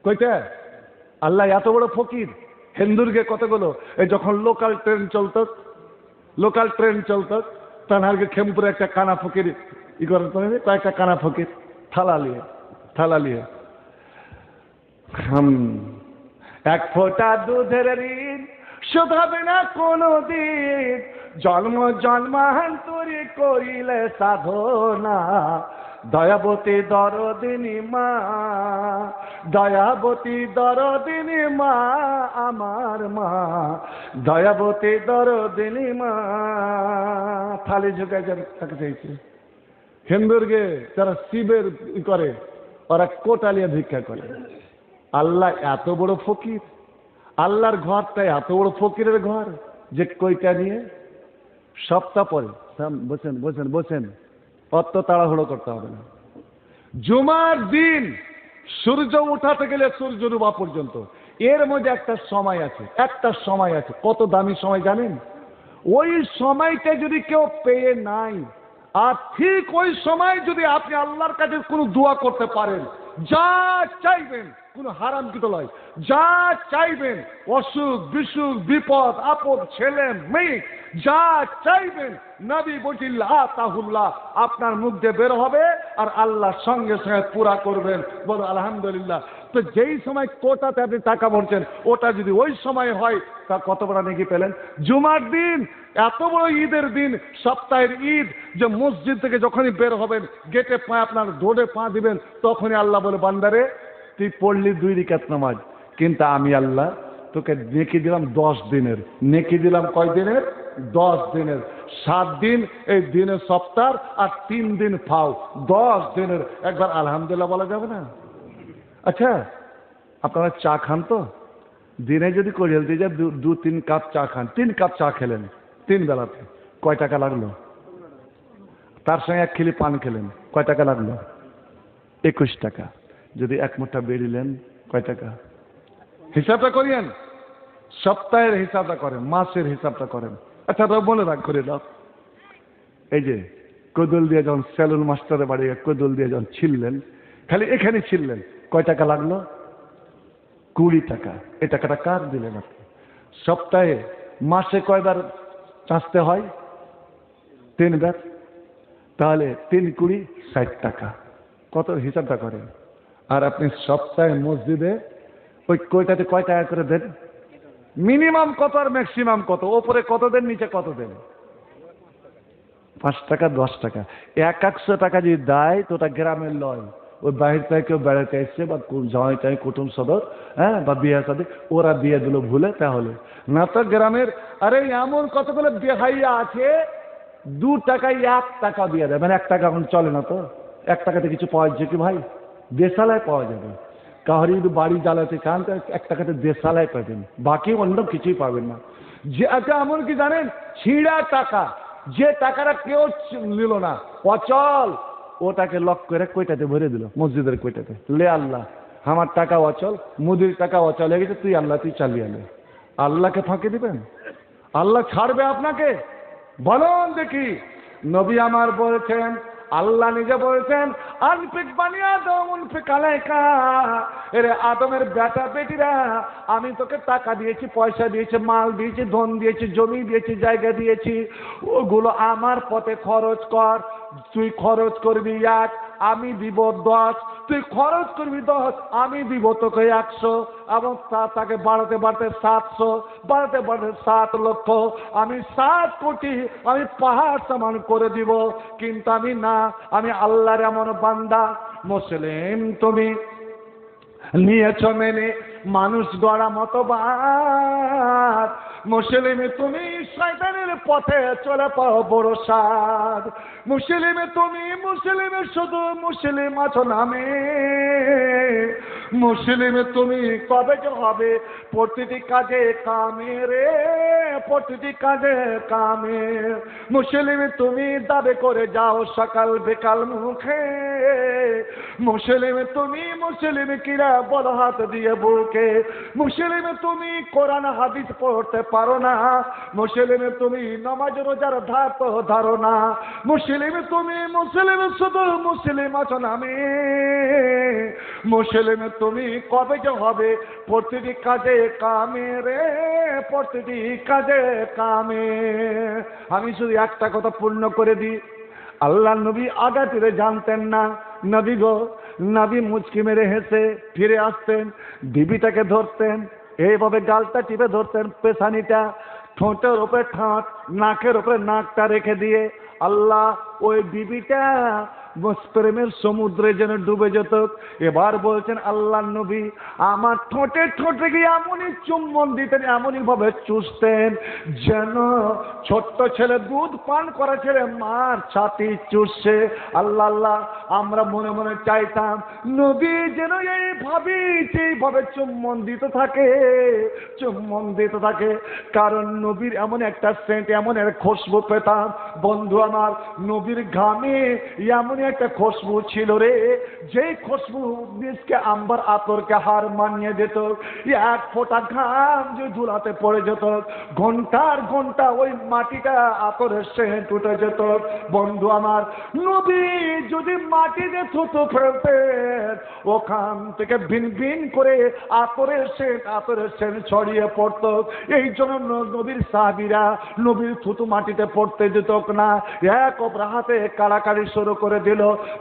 কইতে আল্লাহ এত বড় ফকির। হিন্দুরকে কতগুলো, এই যখন লোকাল ট্রেন চলত, তানহারকে খেমপুরে একটা কানা ফকির ই করে, কয়েকটা কানা ফকির থালা লিয়ে এক ফোঁটা দুধের ঋণ শোধ হবে না কোনো দিন, জন্ম জন্মান্তরে করিলে সাধনা, দয়াবতী দরদিনী মা, দয়াবতী দরদিনী মা, আমার মা, দয়াবতী দরদিনী মা। থালি ঝুঁকায় তাকে চাইছে। হিন্দুরকে যারা শিবের করে, ওরা কোটালিয়া ভিক্ষা করে। আল্লাহ এত বড় ফকির, আল্লাহর ঘরটা এত বড় ফকিরের ঘর যে কইটা নিয়ে সপ্তাহ পরে বসেন, অত তাড়াহুড়ো করতে হবে না। জুমার দিন সূর্য উঠাতে গেলে সূর্য ডুবা পর্যন্ত, এর মধ্যে একটা সময় আছে, কত দামি সময় জানেন? ওই সময়টা যদি কেউ পেয়ে নাই, আর ঠিক ওই সময় যদি আপনি আল্লাহর কাছে কোনো দোয়া করতে পারেন, যা চাইবেন, কোনো হারাম কিন্তু নয়, যা চাইবেন, অসুখ বিসুখ বিপদ আপদ ছেলে মেয়ে যা চাইবেন, নবী বজিল্লাহ তাহুল্লাহ আপনার মুখ দিয়ে বের হবে, আর আল্লাহ সঙ্গে সঙ্গে পুরা করবেন। বলো আলহামদুলিল্লাহ। তো যেই সময় কোটাতে আপনি টাকা ভরছেন, ওটা যদি ওই সময় হয়, তা কত বড় নেকি পেলেন? জুমার দিন, এত বড় ঈদের দিন, সপ্তাহের ঈদ, যে মসজিদ থেকে যখনই বের হবেন, গেটে পা আপনার দৌড়ে পা দিবেন, তখনই আল্লাহ বলে, বান্দারে তুই পড়লি 2 রাকাত নামাজ, কিন্তু আমি আল্লাহ তোকে নেকি দিলাম 10 দিনের। নেকি দিলাম কয় দিনের? 10 দিনের। 7 দিন এই দিনের সপ্তাহ, আর 3 দিন ফাও, 10 দিনের। একবার আলহামদুলিল্লাহ বলা যাবে না? আচ্ছা, আপনারা চা খান তো? দিনে যদি করিয়ে দিয়ে যায় 2-3 কাপ চা খান, 3 কাপ চা খেলেন 3 বেলাতে, কয় টাকা লাগলো? তার সঙ্গে 1 খিলি পান খেলেন, কয় টাকা লাগলো? 21 টাকা। যদি 1 মুঠা বেরিলেন, কয় টাকা? হিসাবটা করিয়েন, সপ্তাহের হিসাবটা করেন, মাসের হিসাবটা করেন। আচ্ছা, তো মনে রাখ করে দাও, এই যে কোদল দিয়ে যখন সেলুন মাস্টারের বাড়ি কোদল দিয়ে যখন ছিললেন, খালি এখানে ছিললেন, কয় টাকা লাগলো? 20 টাকা। এই টাকাটা কার দিলেন আপনি? সপ্তাহে মাসে কয়বার চাঁচতে হয়? 3 বার। তাহলে 3 20 60 টাকা। কত হিসাবটা করেন। আর আপনি সপ্তাহে মসজিদে ওই কয়টাতে কয় টাকা করে দেন? মিনিমাম কত আর ম্যাক্সিমাম কত? ওপরে কত দেন, নিচে কত দেন? 5 টাকা 10 টাকা। 100 টাকা যদি দেয় তো ওটা গ্রামের লয়। ওই বাহির থেকে কেউ বেড়াতে এসছে বা জামাই টাই কুটুম সদর, হ্যাঁ, বা বিয়ে সাথে ওরা দিয়ে দিল ভুলে, তাহলে না তো গ্রামের। আরে এমন কতগুলো বেহাইয়া আছে 2 টাকায় 1 টাকা দিয়ে দেয়, মানে 1 টাকা এখন চলে না তো। 1 টাকাতে কিছু পাওয়া যাচ্ছে কি ভাই? দেশালায় পাওয়া যাবে। কাহারি যদি বাড়ি জ্বালাতে চান তো 1 টাকাতে দেশালায় পাবেন, বাকি অন্য কিছুই পাবেন না। যে আচ্ছা এমন কি জানেন, ছিঁড়া টাকা, যে টাকাটা কেউ নিল না, অচল, ওটাকে লক করে কয়টাতে ভরে দিল? মসজিদের কয়টাতে। লে আল্লাহ, আমার টাকা অচল, মুদির টাকা অচল হয়ে গেছে, তুই আল্লাহ তুই চালিয়ে নে। আল্লাহকে ফাঁকি দিবেন? আল্লাহ ছাড়বে আপনাকে? বলুন দেখি। নবী আমার বলছেন, আল্লাহ নিজে বলছেন, আনফিক বানি আদম উনফিক আলাইকা। এরে আদমের বেটা বেটিরা, আমি তোকে টাকা দিয়েছি, পয়সা দিয়েছি, মাল দিয়েছি, ধন দিয়েছি, জমি দিয়েছি, জায়গা দিয়েছি, ওগুলো আমার পথে খরচ কর। তুই খরচ করবি 1, আমি দিব 10। তুই খরচ করবি 10, আমি দিব তোকে 100। এবং তাকে বাড়াতে বাড়াতে 700, বাড়াতে বাড়াতে 7 লক্ষ, আমি 7 কোটি, আমি পাহাড় সমান করে দিব। কিন্তু আমি না, আমি আল্লাহর এমন বান্দা। মুসলিম তুমি নিয়েছ মেনে মানুষ গড়া মতবাদ, মুসলিমে তুমি শয়তানের পথে চলে পাও বড় সাদ। মুসলিমে তুমি, মুসলিমে শুধু মুসলিম আছো নামে, মুসলিমে তুমি কবে যে হবে প্রতিটি কাজে কামে রে, প্রতিটি কাজে কামে। মুসলিমে তুমি দাবি করে যাও সকাল বিকাল মুখে, মুসলিমে তুমি, মুসলিমে কিরা বল হাত দিয়ে বুকে। মুসলিমে তুমি কোরআন হাদিস পড়তে পারো না, মুসলিমে তুমি নামাজ রোজার ধার তো ধারো না। মুসলিমে তুমি, মুসলিমে শুধু মুসলিম আছো নামে, মুসলিমে তুমি কবে যে হবে প্রতিটি কাজে কামে রে, প্রতিটি কাজে কামে। আমি শুধু একটা কথা পূর্ণ করে দিই, আল্লাহ নবী আগাতিরে জানতেন না। নবী গো, নবী মুচকি মেরে হেসে ফিরে আসতেন, বিবিটাকে ধরতেন, এইভাবে গালটা টিপে ধরতেন, পেছানিটা, ঠোঁটের উপরে ঠোঁট, নাকের উপরে নাকটা রেখে দিয়ে, আল্লাহ ওই বিবিটা প্রেমের সমুদ্রে যেন ডুবে যেত। এবার বলছেন আল্লাহ নবী, আমার ঠোঁটে ঠোঁটে গিয়ে এমনই চুম্বন দিতেন, এমনই ভাবে চুষতেন, যেন ছোট্ট ছেলে দুধ পান করা ছেলে মার ছাতি চুষছে। আল্লাহ আল্লাহ, আমরা মনে মনে চাইতাম নবী যেন এইভাবে চুম্বন দিতে থাকে, চুম্বন দিতে থাকে। কারণ নবীর এমন একটা সেন্ট, এমন একটা খুশবু পেতাম বন্ধু আমার, নবীর ঘামে এমন একটা খুশবু ছিল রে, যেই খুশবু নিজকে আম্বার আতরকে হার মানিয়ে যেত। এক ফোঁটা ঘাম যে ধুলাতে পড়ে যেত, ঘন্টার ঘন্টা ওই মাটিটা আতরের সেন্ট উঠে যেত। বন্ধু আমার, নবী যদি মাটিতে থুতু ফেলতেন, ওখান থেকে ভিন ভিন করে আতরের সেন্ট ছড়িয়ে পড়তো। এই জন্য নবীর সাহাবীরা নবীর থুতু মাটিতে পড়তে দিত না, এক অপর হাতে কাড়াকাড়ি শুরু করে দিল।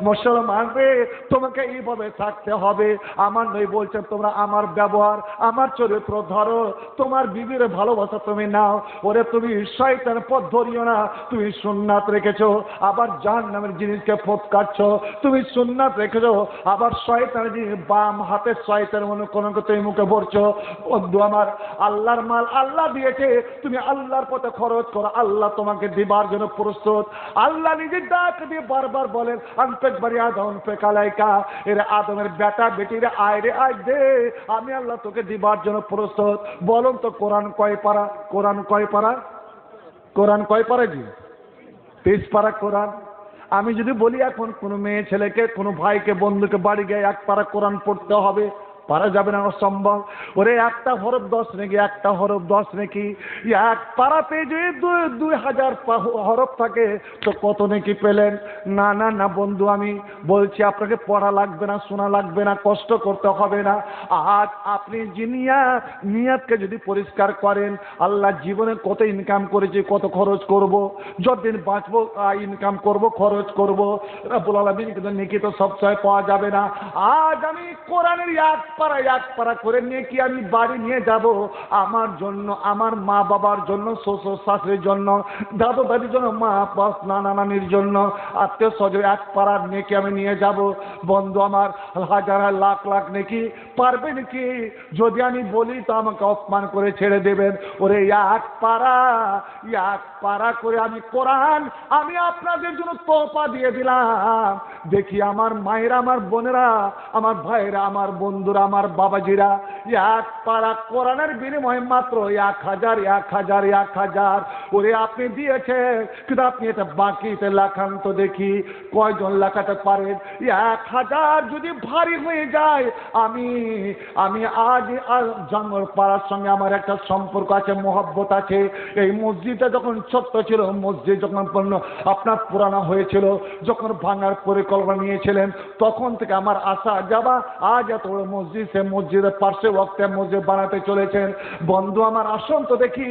মুসলমান রে, তোমাকে এইভাবে থাকতে হবে। আমার নই বলছেন, তোমরা আমার ব্যবহার, আমার চরিত্র ধরো, তোমার বিবির ভালোবাসা তুমি নাও। ওরে তুমি শয়তান পথ ধরিও না, তুমি সুন্নাত রেখেছো, আবার জাহান্নামের জিনিসকে ফটকাচ্ছো। তুমি সুন্নাত রেখেছো, আবার শয়তানের জিনিস বাম হাতের শয়তানের অনুকরণ করতে তুমি মুখে ভরছো। বন্ধু আমার, আল্লাহর মাল আল্লাহ দিয়েছে, তুমি আল্লাহর পথে খরচ করো, আল্লাহ তোমাকে দিবার জন্য প্রস্তুত। আল্লাহ নিজের ডাক দিয়ে বারবার বলেন, আনফিক বানি আদম উনফিক আলাইকা। এর আদমের বেটা বেটিরে আয় রে আয় দে, আমি আল্লাহ তোকে দিবার জন্য প্রস্তুত। বলুন তো কোরআন কয় পারা? কোরআন কয় পারা? কোরআন কয় পারা জি? 23 পারা কোরআন। আমি যদি বলি এখন কোনো মেয়ে ছেলেকে, কোনো ভাইকে, বন্ধুকে বাড়ি গিয়ে 1 পারা কোরআন পড়তে হবে, পারা যাবে না, অসম্ভব। ওরে একটা হরফ 10 নাকি, একটা হরফ 10 নাকি, এক পারাতে যে 2000 হরফ থাকে তো কত নাকি পেলেন? না না না বন্ধু, আমি বলছি আপনাকে পড়া লাগবে না, শোনা লাগবে না, কষ্ট করতে হবে না। আজ আপনি নিয়াতকে যদি পরিষ্কার করেন, আল্লাহ জীবনে কত ইনকাম করেছে, কত খরচ করব, যতদিন বাঁচবো ইনকাম করব, খরচ করব, রব্বুল আলামিন কিন্তু নেকি তো সবসময় পাওয়া যাবে না। আজ আমি কোরআনের এক পারা করে নেকি আমি বাড়ি নিয়ে যাব, আমার জন্য, আমার মা বাবার জন্য, শ্বশুর শাশুড়ির জন্য, দাদু দাদির জন্য, মা বাপ নানা নানির জন্য, আত্মীয় স্বজন, এক পাড়ার নেকি আমি নিয়ে যাব। বন্ধু আমার, হাজার লাখ লাখ নেকি পারবেন কি? যদি আমি বলি তো আমাকে অপমান করে ছেড়ে দেবেন। ওরে এক পারা করে আমি কোরআন আমি আপনাদের জন্য তোহফা দিয়ে দিলাম। দেখি আমার মায়েরা, আমার বোনেরা, আমার ভাইরা, আমার বন্ধুরা, আমার বাবাজিরা, এক পারা কোরআনের বিনিময়ে মাত্র 1000। ওরে আপনি দিয়েছেন, কিন্তু আপনি এটা বাকিতে লেখান তো দেখি কয়জন লেখাতে পারেন? 1000 যদি ভারী হয়ে যায়, আমি আজ জঙ্গল পাড়ার সঙ্গে আমার একটা সম্পর্ক আছে, মহব্বত আছে। এই মসজিদটা যখন ছোট্ট ছিল, মসজিদ যখন আপনার পুরানো হয়েছিল, যখন ভাঙার পরিকল্পনা নিয়েছিলেন, তখন থেকে আমার আসা যাওয়া, আজ এত বড় মসজিদ, সে মসজিদের পাশে ওয়াক্তে মসজিদ বানাতে চলেছেন। বন্ধু আমার, আসুন তো দেখি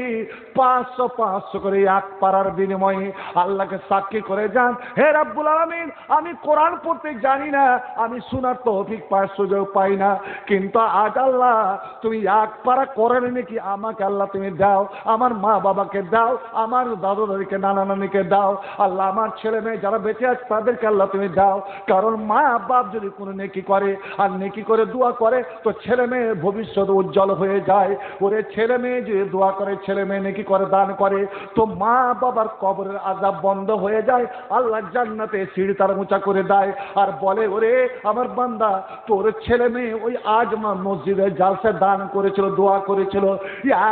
500 করে এক পাড়ার বিনিময়ে আল্লাহকে সাক্ষী করে যান, হে রাব্বুল আলামিন, আমি কোরআন পড়তে জানি না, আমি শোনার তৌফিক পাওয়ার সুযোগ পাই না, কিন্তু আজ আল্লাহ তুমি এক পাড়া করেন নাকি আমাকে আল্লাহ তুমি দাও, আমার মা বাবাকে দাও, আমার দাদু দাদিকে, নানা নানিকে দাও, আল্লাহ আমার ছেলে মেয়ে যারা বেঁচে আছে তাদেরকে আল্লাহ তুমি দাও। কারণ মা বাপ যদি কোনো নেকি করে আর নেকি করে দোয়া করে তো ছেলে মেয়ের ভবিষ্যৎ উজ্জ্বল হয়ে যায়। ওরে ছেলে মেয়ে যদি দোয়া করে, ছেলে মেয়ে নেকি করে, দান করে, তো মা বাবার কবরের আযাব বন্ধ হয়ে যায়, আল্লাহ জান্নাতে সিঁড়ি তার উঁচা করে দেয়, আর বলে ওরে আমার বান্দা, তোর ছেলে মেয়ে ওই আজ মসজিদে জালসা দান করেছিল, দোয়া করেছিল,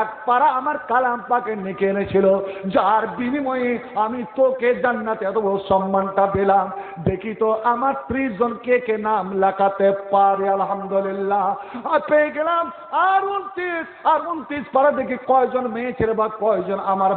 এক পারা আমার কালাম পাকে নেকি এনেছিল, যার বিনিময়ে আমি তোকে জান্নাতে এত বড় সম্মানটা পেলাম। দেখি তো আমার 30 জন কে নাম লেখাতে পারে? আলহামদুলিল্লাহ, আর পেয়ে গেলাম। আর 29 পারা দেখি কয়জন মেয়ে ছেলে বা কয়জন আমার